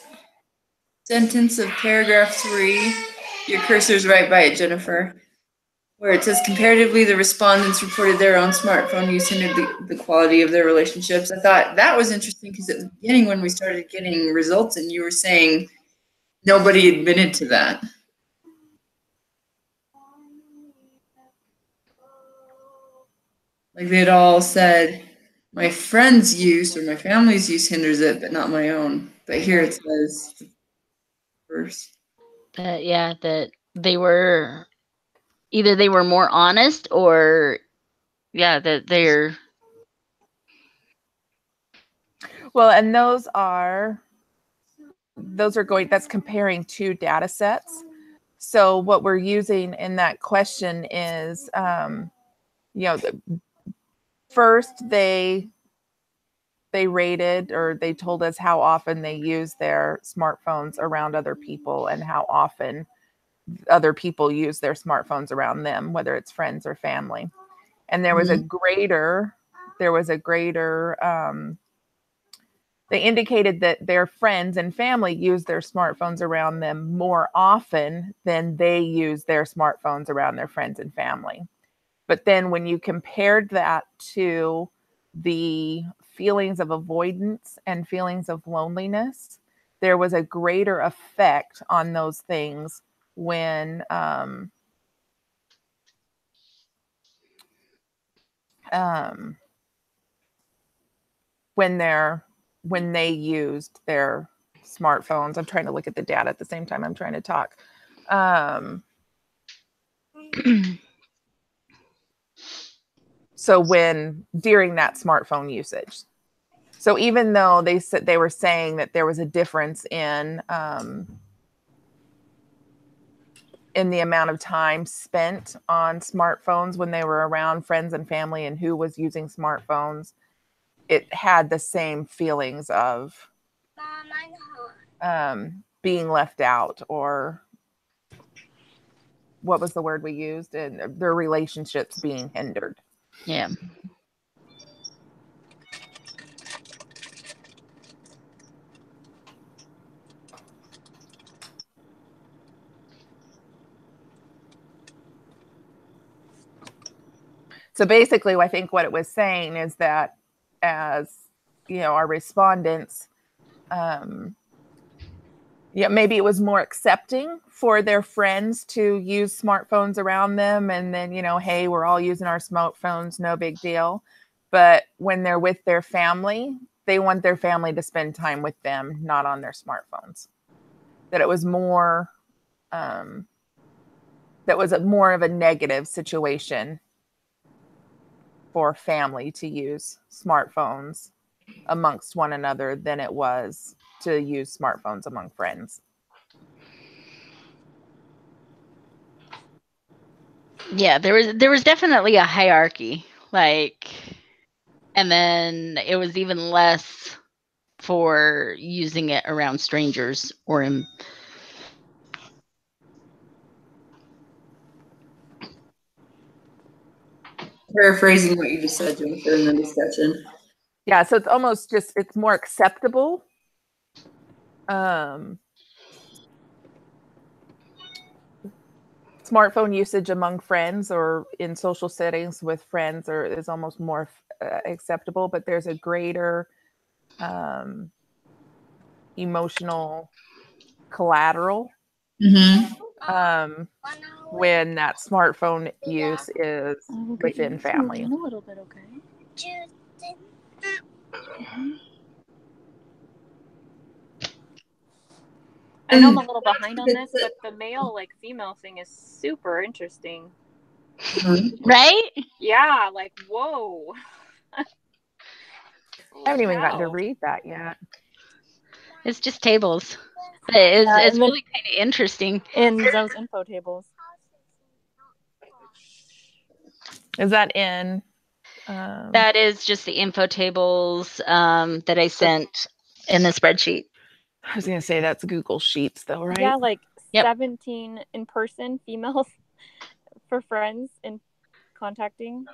sentence of paragraph 3, your cursor's right by it, Jennifer, where it says comparatively the respondents reported their own smartphone use hindered the quality of their relationships. I thought that was interesting because at the beginning when we started getting results and you were saying nobody admitted to that. Like they'd all said, my friend's use or my family's use hinders it, but not my own. But here it says first. Yeah, that they were either they were more honest or that they're. Well, and those are going, that's comparing 2 data sets. So what we're using in that question is, first they rated, or they told us how often they use their smartphones around other people and how often other people use their smartphones around them, whether it's friends or family. And there was a greater, they indicated that their friends and family use their smartphones around them more often than they use their smartphones around their friends and family. But then when you compared that to the feelings of avoidance and feelings of loneliness, there was a greater effect on those things when when they used their smartphones. I'm trying to look at the data at the same time I'm trying to talk. So during that smartphone usage. So even though they were saying that there was a difference in the amount of time spent on smartphones when they were around friends and family and who was using smartphones, it had the same feelings of being left out, or what was the word we used, and their relationships being hindered. Yeah. So basically, I think what it was saying is that, as our respondents, maybe it was more accepting for their friends to use smartphones around them, and then hey, we're all using our smartphones, no big deal. But when they're with their family, they want their family to spend time with them, not on their smartphones. That it was more, that was more of a negative situation for family to use smartphones amongst one another than it was to use smartphones among friends. Yeah, there was definitely a hierarchy, and then it was even less for using it around strangers or in. Paraphrasing what you just said, Jennifer, in the discussion. Yeah, so it's almost just, it's more acceptable. Smartphone usage among friends or in social settings with friends is almost more acceptable, but there's a greater emotional collateral when that smartphone use is within family. A little bit, okay. I know I'm a little behind on this, but the male female thing is super interesting. Right? Yeah, whoa. I haven't even gotten to read that yet. It's just tables. But it's really kind of interesting. In those info tables. Is that in? That is just the info tables that I sent in the spreadsheet. I was going to say that's Google Sheets, though, right? Yeah, 17 in person females for friends and contacting.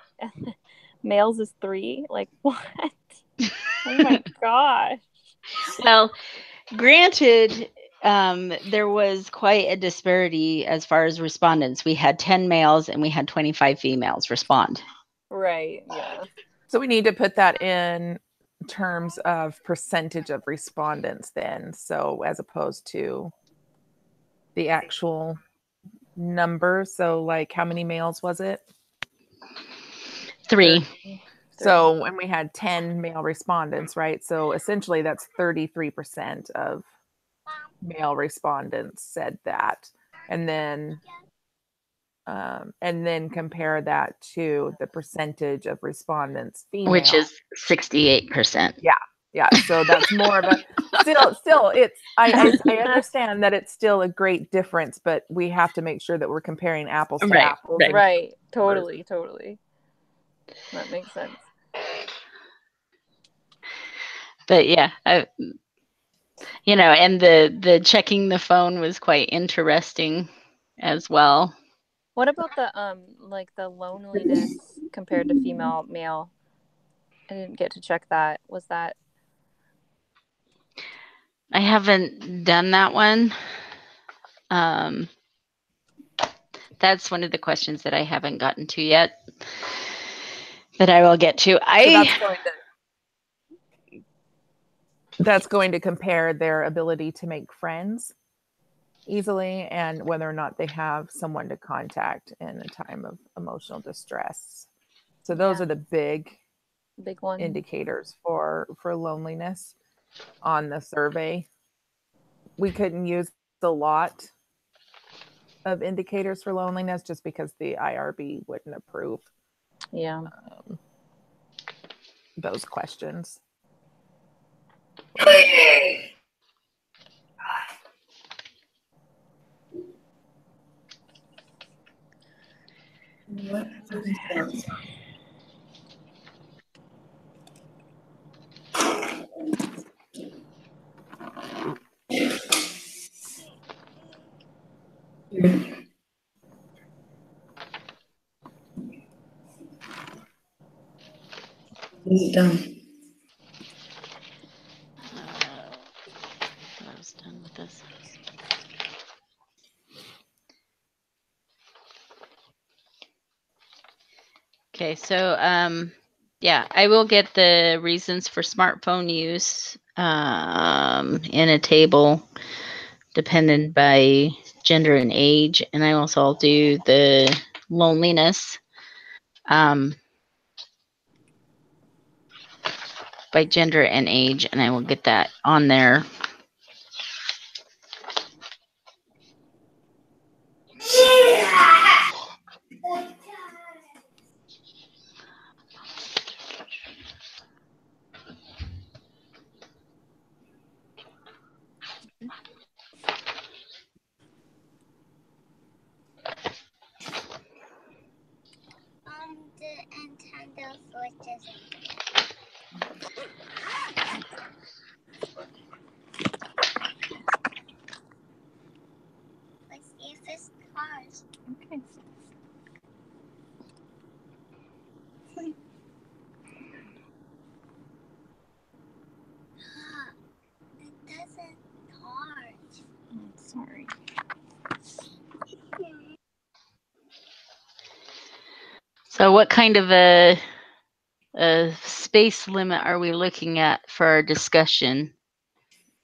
Males is 3. What? Oh my gosh. Well, granted, there was quite a disparity as far as respondents. We had 10 males and we had 25 females respond. Right, yeah. So we need to put that in terms of percentage of respondents then. So as opposed to the actual number. So how many males was it? 3. So when we had 10 male respondents, right? So essentially that's 33% of male respondents said that. And then compare that to the percentage of respondents female, which is 68%. Yeah. So that's more of a still it's I understand that it's still a great difference, but we have to make sure that we're comparing apples to apples. Right. Totally. That makes sense. But yeah, and the checking the phone was quite interesting as well. What about the the loneliness compared to female male? I didn't get to check that. Was that? I haven't done that one. That's one of the questions that I haven't gotten to yet, that I will get to. That's going to compare their ability to make friends easily and whether or not they have someone to contact in a time of emotional distress. So those are the big one indicators for loneliness on the survey. We couldn't use a lot of indicators for loneliness just because the IRB wouldn't approve Yeah. Those questions. What? Is it done? I was done with this. Okay, so yeah, I will get the reasons for smartphone use in a table dependent by gender and age, and I also will do the loneliness by gender and age, and I will get that on there. The Nintendo Switch isn't. Let's see if it's cars. Okay. It doesn't charge. Oh, sorry. So what kind of a space limit are we looking at for our discussion?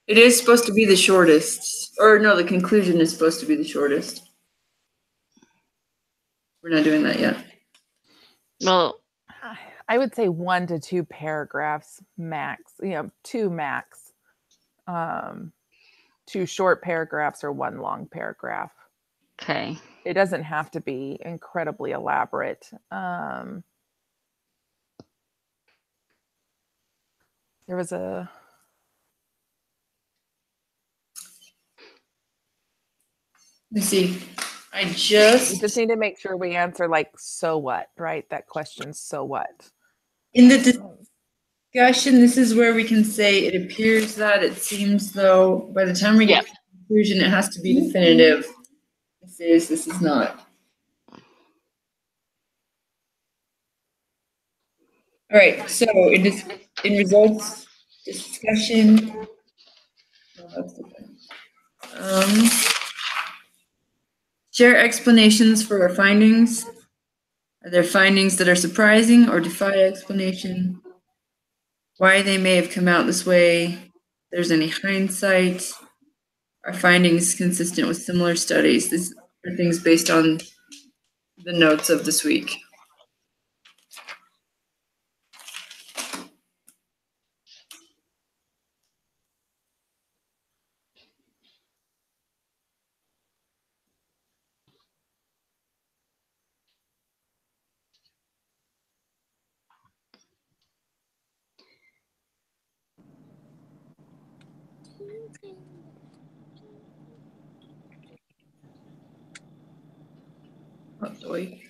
It is supposed to be the shortest. Or no, the conclusion is supposed to be the shortest. We're not doing that yet. Well, I would say 1 to 2 paragraphs max, 2 max. 2 short paragraphs or 1 long paragraph. okay. It doesn't have to be incredibly elaborate. There was a... Let me see. We just need to make sure we answer like, so what, right? That question, so what? In the discussion, this is where we can say it appears that, it seems though. By the time we get to the conclusion, it has to be definitive. This is not. All right, so it is in results discussion. Share explanations for our findings. Are there findings that are surprising or defy explanation? Why they may have come out this way? If there's any hindsight. Are findings consistent with similar studies? These are things based on the notes of this week. Oh, boy.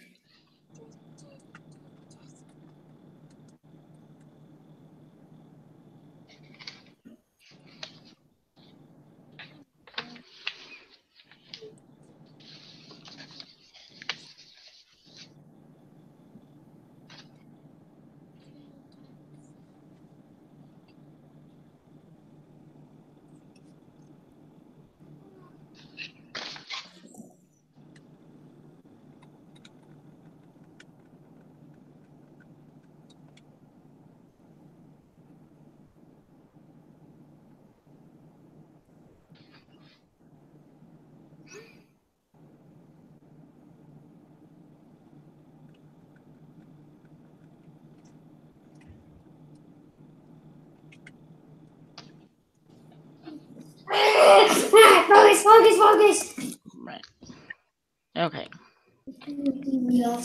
Focus. Right. Okay. No.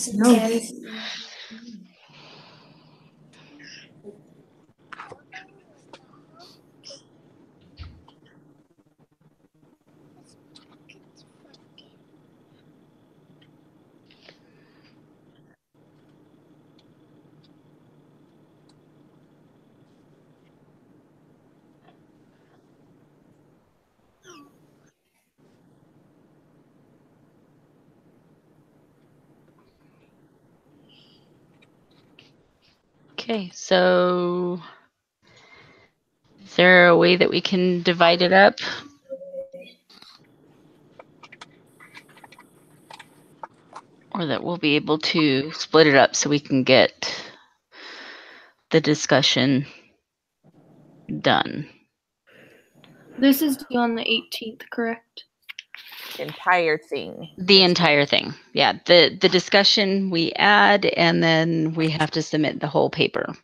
Okay, so is there a way that we can divide it up? Or that we'll be able to split it up so we can get the discussion done. This is due on the 18th, correct? Entire thing. The entire thing. Yeah. The discussion we add, and then we have to submit the whole paper.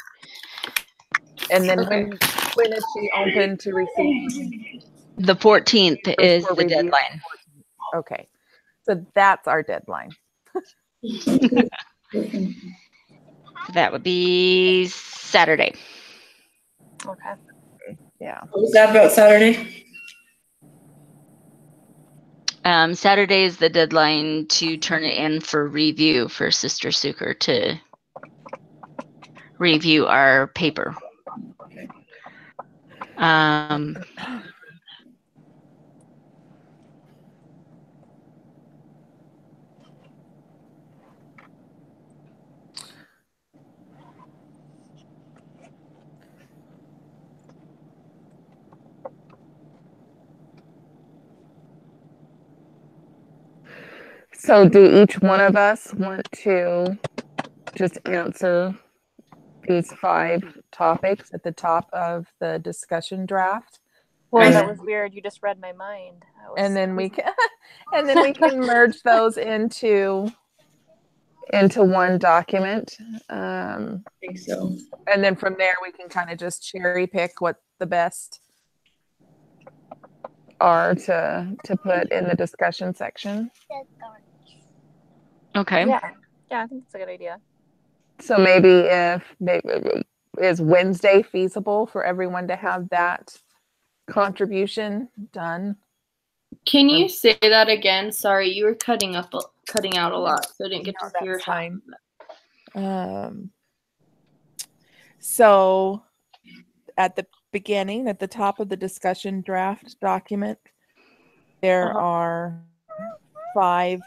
And then Okay. when is she open to receive? The 14th is for the review? deadline. Okay. So that's our deadline. That would be Saturday. Okay. Yeah. What was that about Saturday? Saturday is the deadline to turn it in for review for Sister Suker to review our paper. So do each one of us want to just answer these 5 topics at the top of the discussion draft? Well, that was weird. You just read my mind. And then we can merge those into one document. I think so. And then from there we can kind of just cherry pick what the best are to put in the discussion section. Okay. Yeah, I think it's a good idea. So maybe is Wednesday feasible for everyone to have that contribution done? Can you say that again? Sorry, you were cutting out a lot, so I didn't get to hear half of that. So at the beginning, at the top of the discussion draft document, there are 5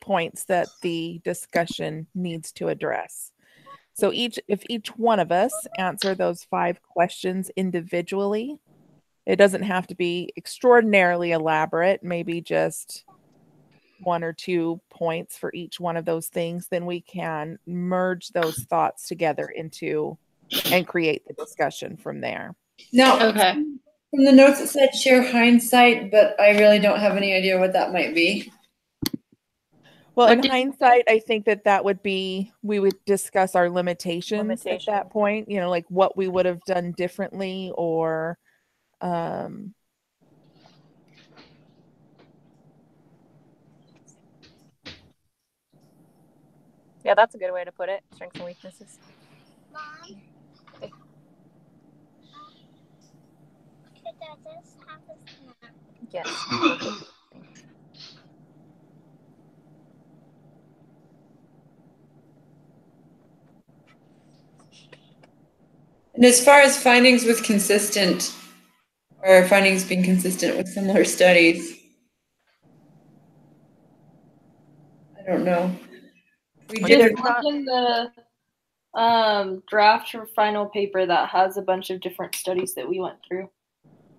points that the discussion needs to address. So if each one of us answer those 5 questions individually, it doesn't have to be extraordinarily elaborate, maybe just 1 or 2 points for each one of those things, then we can merge those thoughts together and create the discussion from there. Now, Okay. From the notes it said share hindsight, but I really don't have any idea what that might be. Well, in hindsight, I think that would be, we would discuss our limitations at that point, like what we would have done differently or yeah, that's a good way to put it. Strengths and weaknesses. Mom? Okay. Could I just have a snack? Yes. And as far as findings with consistent, or findings being consistent with similar studies, I don't know. We There's did one in the draft or final paper that has a bunch of different studies that we went through.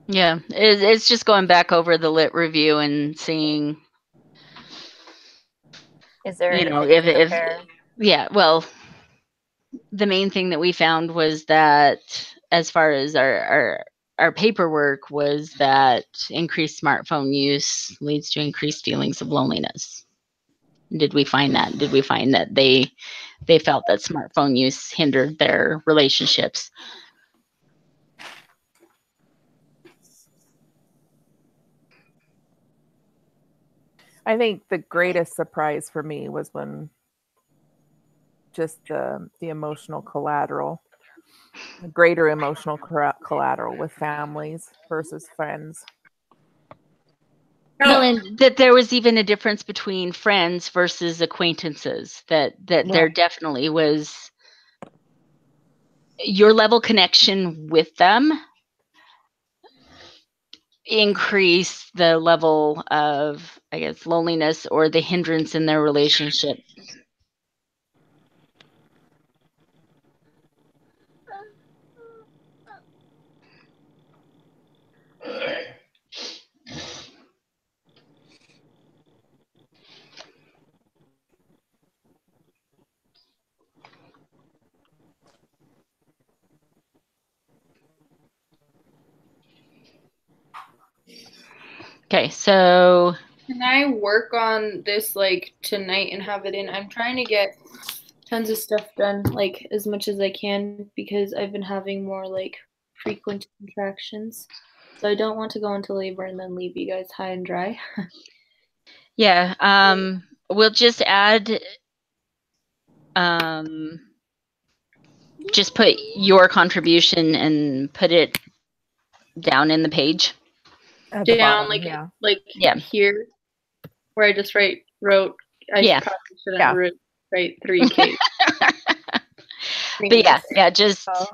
Yeah, it's just going back over the lit review and seeing. Is there anything to compare? Yeah, well, the main thing that we found was that as far as our paperwork was that increased smartphone use leads to increased feelings of loneliness. Did we find that? Did we find that they felt that smartphone use hindered their relationships? I think the greatest surprise for me was when just the emotional collateral, the greater emotional collateral with families versus friends. Well, and that there was even a difference between friends versus acquaintances, that there definitely was your level connection with them increase the level of, I guess, loneliness or the hindrance in their relationship. Okay, so can I work on this like tonight and have it in? I'm trying to get tons of stuff done, like as much as I can, because I've been having more like frequent contractions. So I don't want to go into labor and then leave you guys high and dry. yeah, we'll just add, just put your contribution and put it down in the page. At the Down bottom, like Yeah. here, where I just wrote. I Yeah. probably shouldn't Yeah. write 3K. But yeah, just Oh.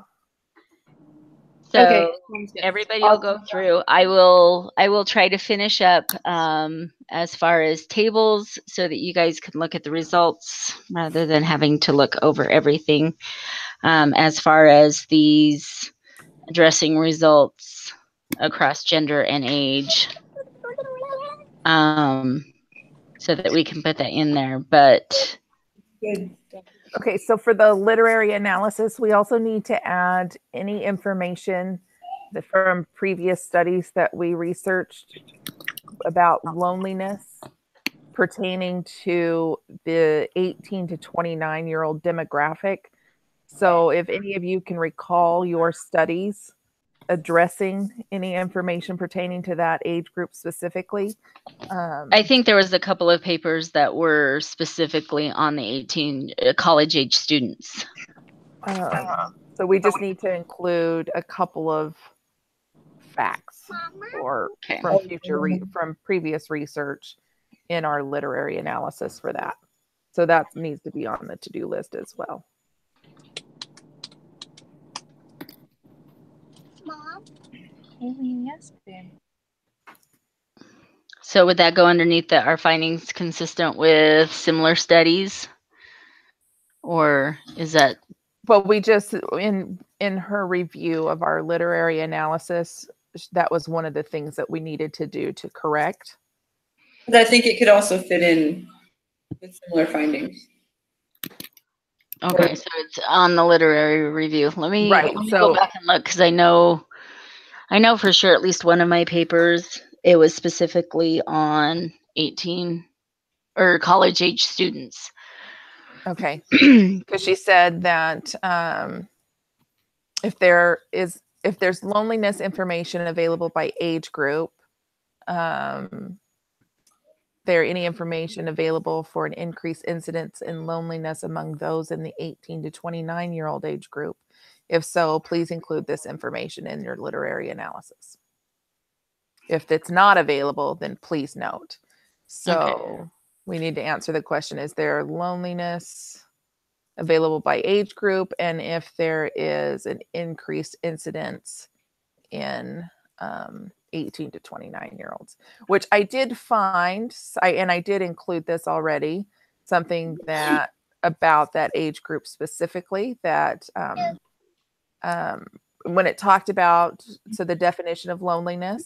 so Okay, sounds good. everybody will go through. I will try to finish up as far as tables so that you guys can look at the results rather than having to look over everything. As far as these addressing results across gender and age, so that we can put that in there. But Good. Okay, so for the literary analysis, we also need to add any information from previous studies that we researched about loneliness pertaining to the 18 to 29-year-old demographic. So if any of you can recall your studies addressing any information pertaining to that age group specifically. I think there was a couple of papers that were specifically on the 18 college age students. So we just need to include a couple of facts or from previous research in our literary analysis for that. So that needs to be on the to-do list as well. Mom? Yes, babe. So would that go underneath our findings consistent with similar studies? Or is that? But we just, in her review of our literary analysis, that was one of the things that we needed to do to correct. But I think it could also fit in with similar findings. Okay, so it's on the literary review. Let me go back and look, because I know for sure at least one of my papers, it was specifically on 18 or college age students. Okay, because she said that if there's loneliness information available by age group, there any information available for an increased incidence in loneliness among those in the 18 to 29-year-old age group? If so, please include this information in your literary analysis. If it's not available, then please note. So we need to answer the question, is there loneliness available by age group? And if there is an increased incidence in 18 to 29-year-olds, which I did find, and I did include this already, something that about that age group specifically, that when it talked about, so the definition of loneliness,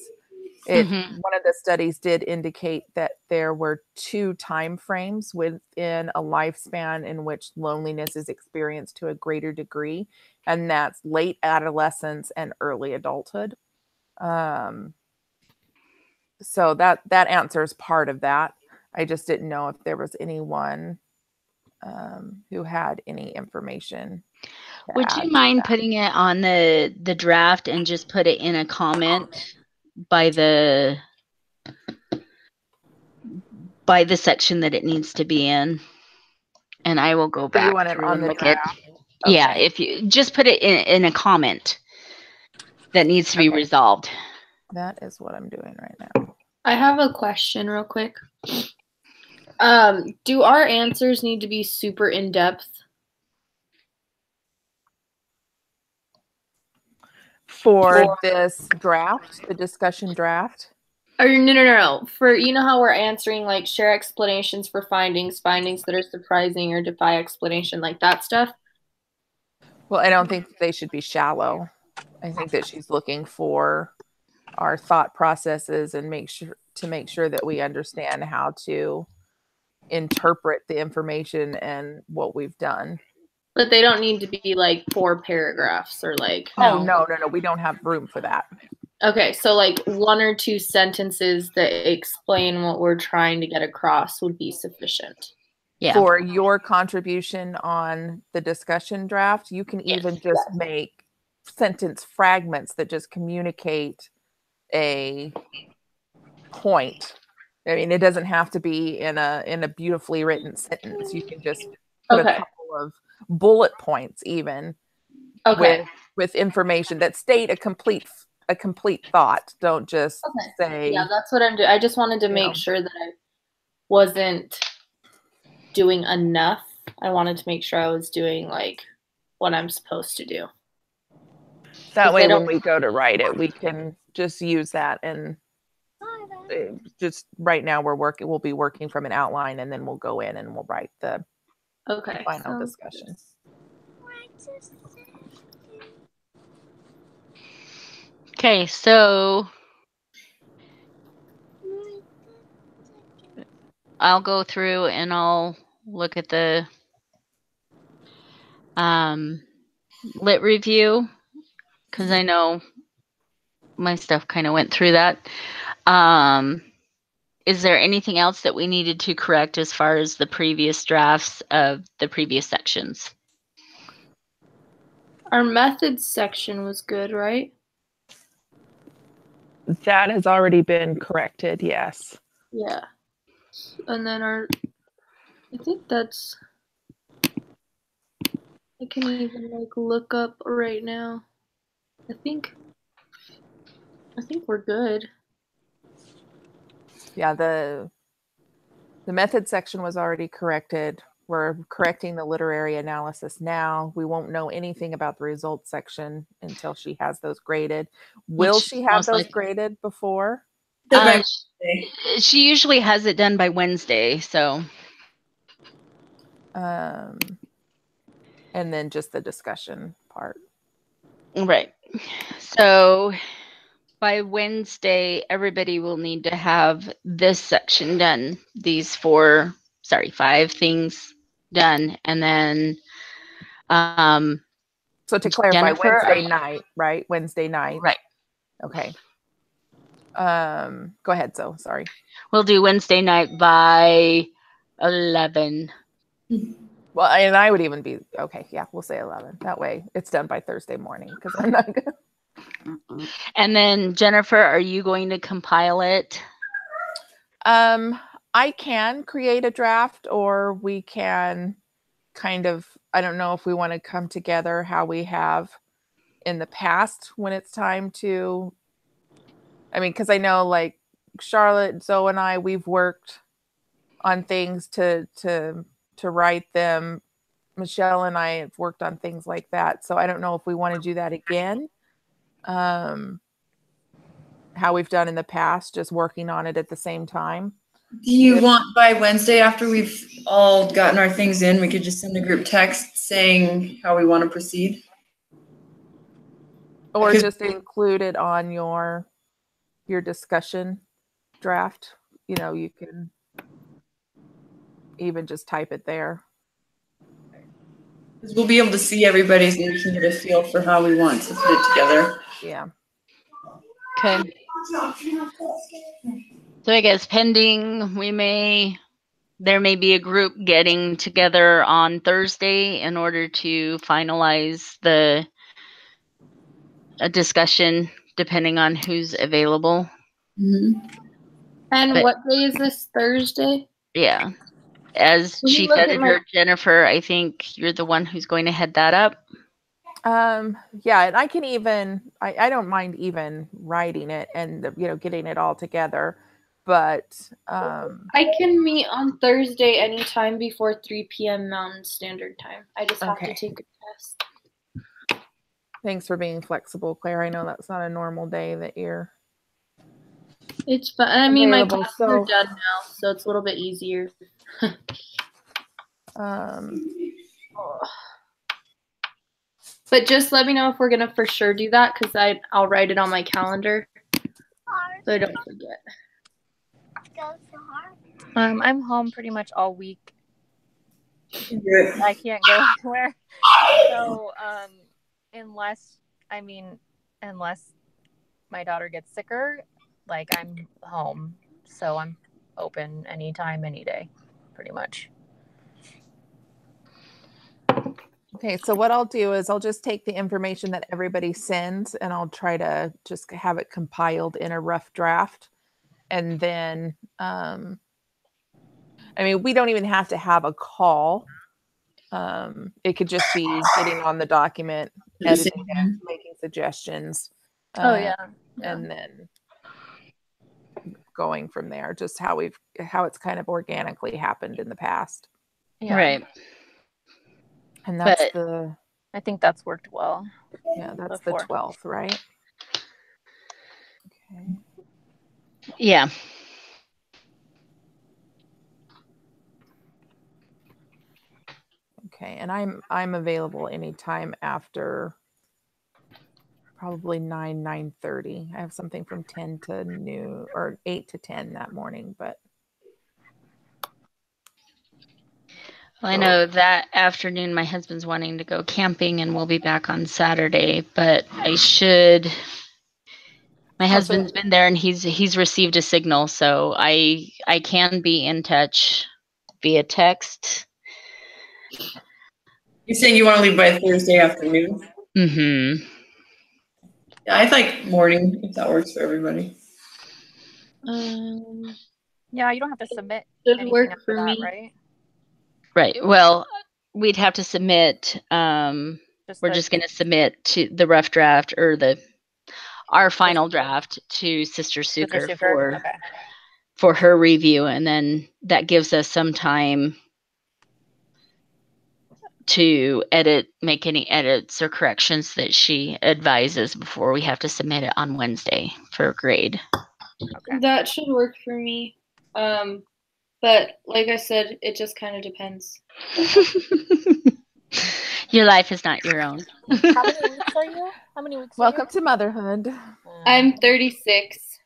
one of the studies did indicate that there were 2 time frames within a lifespan in which loneliness is experienced to a greater degree, and that's late adolescence and early adulthood. So that answers part of that. I just didn't know if there was anyone who had any information. Would you mind putting it on the draft and just put it in a comment by the section that it needs to be in? And I will go back through and look at. Okay. Yeah, if you just put it in a comment that needs to be resolved. That is what I'm doing right now. I have a question real quick. Do our answers need to be super in-depth? For this draft, the discussion draft? Or no. For, you know how we're answering like share explanations for findings that are surprising, or defy explanation, like that stuff? Well, I don't think they should be shallow. I think that she's looking for our thought processes and make sure that we understand how to interpret the information and what we've done. But they don't need to be like 4 paragraphs or like. No. We don't have room for that. Okay, so like 1 or 2 sentences that explain what we're trying to get across would be sufficient. Yeah. For your contribution on the discussion draft, you can even just make sentence fragments that just communicate a point. I mean, it doesn't have to be in a beautifully written sentence. You can just put a couple of bullet points even with information that state a complete thought. Don't just say. Yeah, that's what I'm doing. I just wanted to make sure that I wasn't doing enough. I wanted to make sure I was doing like what I'm supposed to do. That way when we go to write it, we can just use that, and just right now we'll be working from an outline, and then we'll go in and we'll write the final discussion. Okay, so I'll go through and I'll look at the lit review, because I know my stuff kind of went through that. Is there anything else that we needed to correct as far as the previous drafts of the previous sections? Our methods section was good, right? That has already been corrected, yes. Yeah. And then I think that's, I can even like look up right now. I think we're good. Yeah, the method section was already corrected. We're correcting the literary analysis now. We won't know anything about the results section until she has those graded. Will she have those graded before? She usually has it done by Wednesday, so. And then just the discussion part. Right. So by Wednesday, everybody will need to have this section done. These 5 things done. And then so to clarify, Jennifer, Wednesday night, right? Wednesday night. Right. Okay. Go ahead, sorry. We'll do Wednesday night by 11. Well, and I would even be okay. Yeah, we'll say 11. That way it's done by Thursday morning, because I'm not gonna. And then Jennifer, are you going to compile it? I can create a draft, or we can kind of, I don't know if we want to come together how we have in the past when it's time to, I mean, because I know like Charlotte, Zoe, and I, we've worked on things to write them. Michelle and I have worked on things like that. So I don't know if we want to do that again. How we've done in the past, just working on it at the same time. Do you want by Wednesday, after we've all gotten our things in, we could just send a group text saying how we want to proceed? Or just include it on your discussion draft. You know, you can even just type it there. Because we'll be able to see everybody's and we can get a feel for how we want to put it together. Yeah. Okay. So I guess pending, there may be a group getting together on Thursday in order to finalize a discussion, depending on who's available. Mm-hmm. And what day is this, Thursday? Yeah. As Chief Editor Jennifer, I think you're the one who's going to head that up. Yeah, and I can even, I don't mind even writing it and, getting it all together, but I can meet on Thursday anytime before 3 p.m. Mountain Standard Time. I just have to take a test. Thanks for being flexible, Claire. I know that's not a normal day that you're. It's fun. I mean, my classes are done now, so it's a little bit easier. But just let me know if we're gonna for sure do that, because I'll write it on my calendar so I don't forget. I'm home pretty much all week. I can't go anywhere. So unless my daughter gets sicker, like I'm home, so I'm open anytime, any day, pretty much. Okay, so what I'll do is I'll just take the information that everybody sends and I'll try to just have it compiled in a rough draft. And then, I mean, we don't even have to have a call. It could just be getting on the document, editing it, making suggestions. Yeah. And then going from there, just how it's kind of organically happened in the past. Yeah. Right. And that's But I think that's worked well. Yeah, that's before. the 12th, right? Okay. Yeah. Okay, and I'm available anytime after probably 9:30. I have something from 10 to noon or 8 to 10 that morning, but Well, I know that afternoon my husband's wanting to go camping and we'll be back on Saturday, but my husband's been there and he's received a signal, so I can be in touch via text. You're saying you want to leave by Thursday afternoon? Mm-hmm. Yeah, I like morning if that works for everybody. Yeah, you don't have to submit Should anything work after for that, me. right? Right. Well, we'd have to submit. We're just going to submit to the rough draft or our final draft to Sister Suker for her review, and then that gives us some time to make any edits or corrections that she advises before we have to submit it on Wednesday for grade. Okay. That should work for me. But like I said, it just kind of depends. Your life is not your own. How many weeks are you? How many weeks? Welcome to motherhood. I'm 36.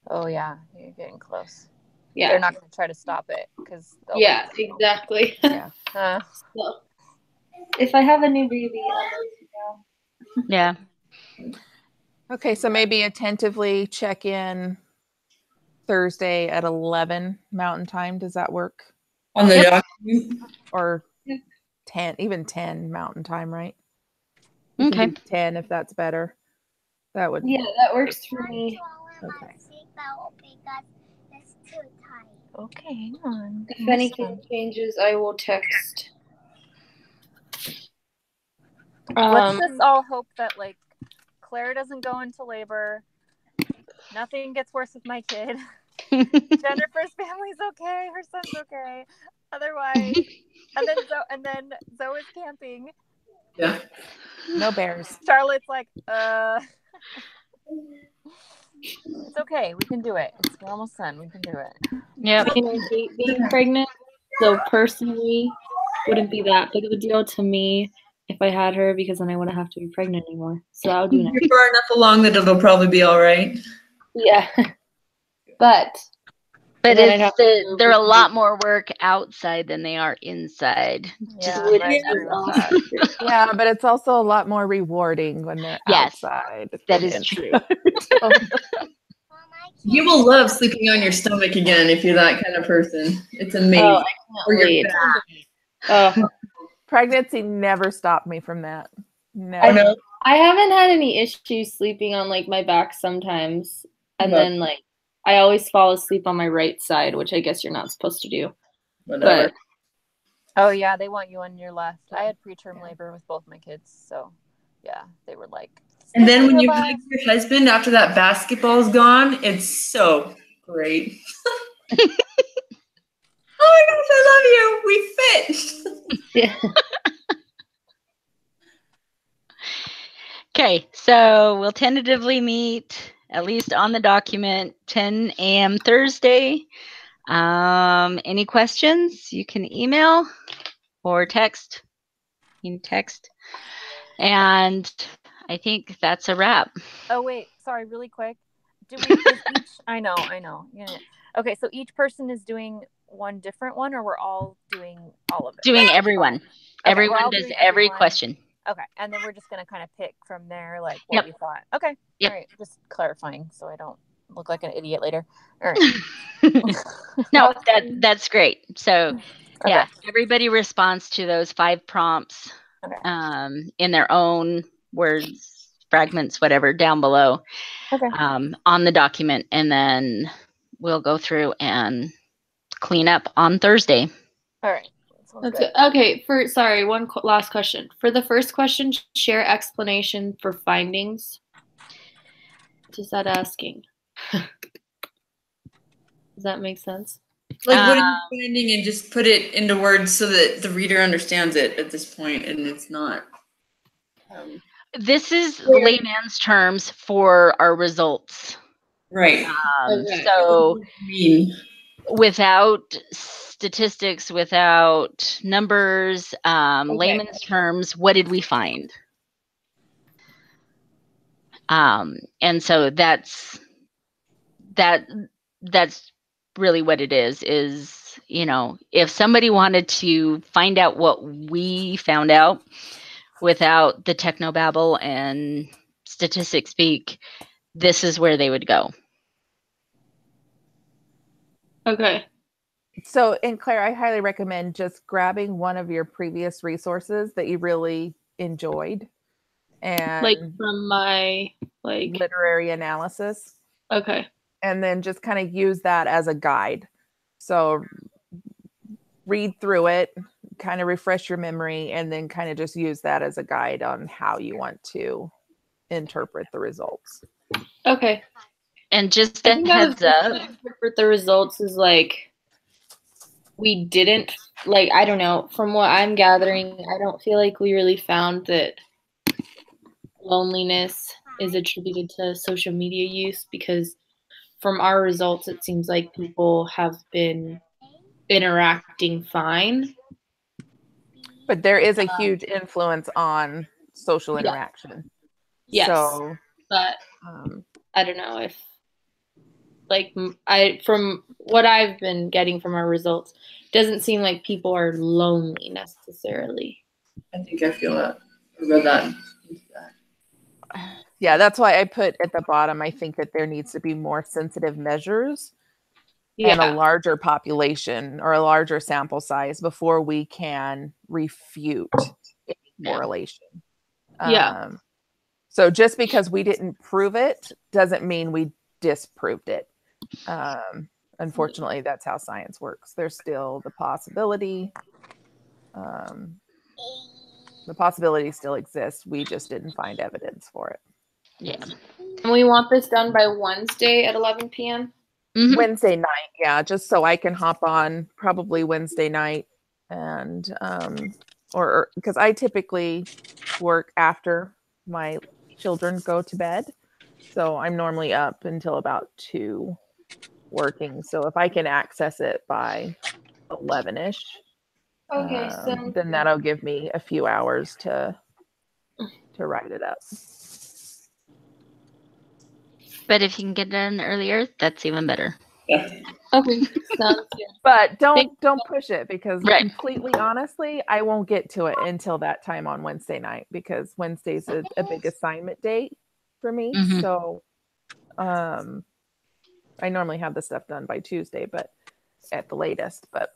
Oh yeah, you're getting close. Yeah. They're not going to try to stop it because Yeah, exactly. Yeah. So, if I have a new baby, I'll let you know. Yeah. Okay, so maybe attentively check in Thursday at 11 Mountain Time. Does that work? On the document? Or 10, even 10 Mountain Time, right? Okay. Can do 10 if that's better. That would. Yeah, that works for me. Okay. Because it's too tight. Okay, hang on. If anything changes, I will text. Let's just all hope that like Claire doesn't go into labor. Nothing gets worse with my kid. Jennifer's family's okay. Her son's okay. Otherwise, and then Zoe is camping. Yeah. No bears. Charlotte's like, it's okay. We can do it. We're almost done. We can do it. Yeah. I mean, I hate being pregnant, so personally, wouldn't be that big of a deal to me if I had her, because then I wouldn't have to be pregnant anymore. So I'll do You're far enough along that it'll probably be all right. Yeah. But they're a lot more work outside than they are inside. Yeah, but it's also a lot more rewarding when they're outside. That is true. You will love sleeping on your stomach again if you're that kind of person. It's amazing. Or your back. Pregnancy never stopped me from that. Never. I know. I haven't had any issues sleeping on like my back sometimes, and then like I always fall asleep on my right side, which I guess you're not supposed to do. Whatever. But oh yeah, they want you on your left. I had preterm labor with both my kids, so yeah, they were like. And then when you hug your husband after that basketball's gone, it's so great. Oh my gosh, I love you. We fit. Yeah. Okay, so we'll tentatively meet at least on the document 10 a.m. Thursday. Any questions? You can email or text. You can text. And I think that's a wrap. Oh wait, sorry, really quick. I know. Yeah. Okay, so each person is doing one different one, or we're all doing all of it? Doing everyone. Okay, everyone does every question. Okay, and then we're just gonna kind of pick from there, like what we thought. Okay, all right, just clarifying so I don't look like an idiot later. All right. No, that's great. So, yeah, everybody responds to those 5 prompts in their own words, fragments, whatever, down below on the document, and then we'll go through and clean up on Thursday. All right. That's good. Okay, one last question. For the first question, share explanation for findings. What is that asking? Does that make sense? Like, what are you finding, and just put it into words so that the reader understands it at this point, and it's not. This is layman's terms for our results. Right. So without statistics, without numbers, layman's terms, what did we find? And so that's really what it is, you know, if somebody wanted to find out what we found out without the technobabble and statistic speak, this is where they would go. Okay. So, and Claire, I highly recommend just grabbing one of your previous resources that you really enjoyed, and like from my literary analysis. Okay. And then just kind of use that as a guide. So read through it, kind of refresh your memory, and then kind of just use that as a guide on how you want to interpret the results. Okay. And just a heads up. Interpret the results is like, we didn't, like, I don't know, from what I'm gathering, I don't feel like we really found that loneliness is attributed to social media use, because from our results, it seems like people have been interacting fine. But there is a huge influence on social interaction. Yes. So, but I don't know if, like, from what I've been getting from our results, doesn't seem like people are lonely necessarily. I think I feel that. I read that. Yeah, that's why I put at the bottom, I think that there needs to be more sensitive measures and a larger population or a larger sample size before we can refute any correlation. So just because we didn't prove it doesn't mean we disproved it. Unfortunately, that's how science works. There's still the possibility. The possibility still exists. We just didn't find evidence for it. Yeah. And we want this done by Wednesday at 11 p.m. Wednesday night, yeah, just so I can hop on probably Wednesday night, and or because I typically work after my children go to bed, so I'm normally up until about 2 working. So if I can access it by 11ish, then that'll give me a few hours to write it up. But if you can get done earlier, that's even better. Yeah. Okay. Sounds good. But don't push it, because completely honestly, I won't get to it until that time on Wednesday night, because Wednesday's a big assignment date for me. So I normally have the stuff done by Tuesday, but at the latest. But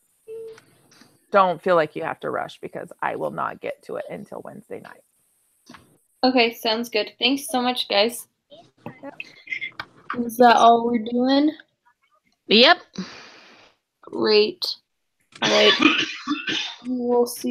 don't feel like you have to rush, because I will not get to it until Wednesday night. Okay, sounds good. Thanks so much, guys. Is that all we're doing? Yep. Great. All right. We'll see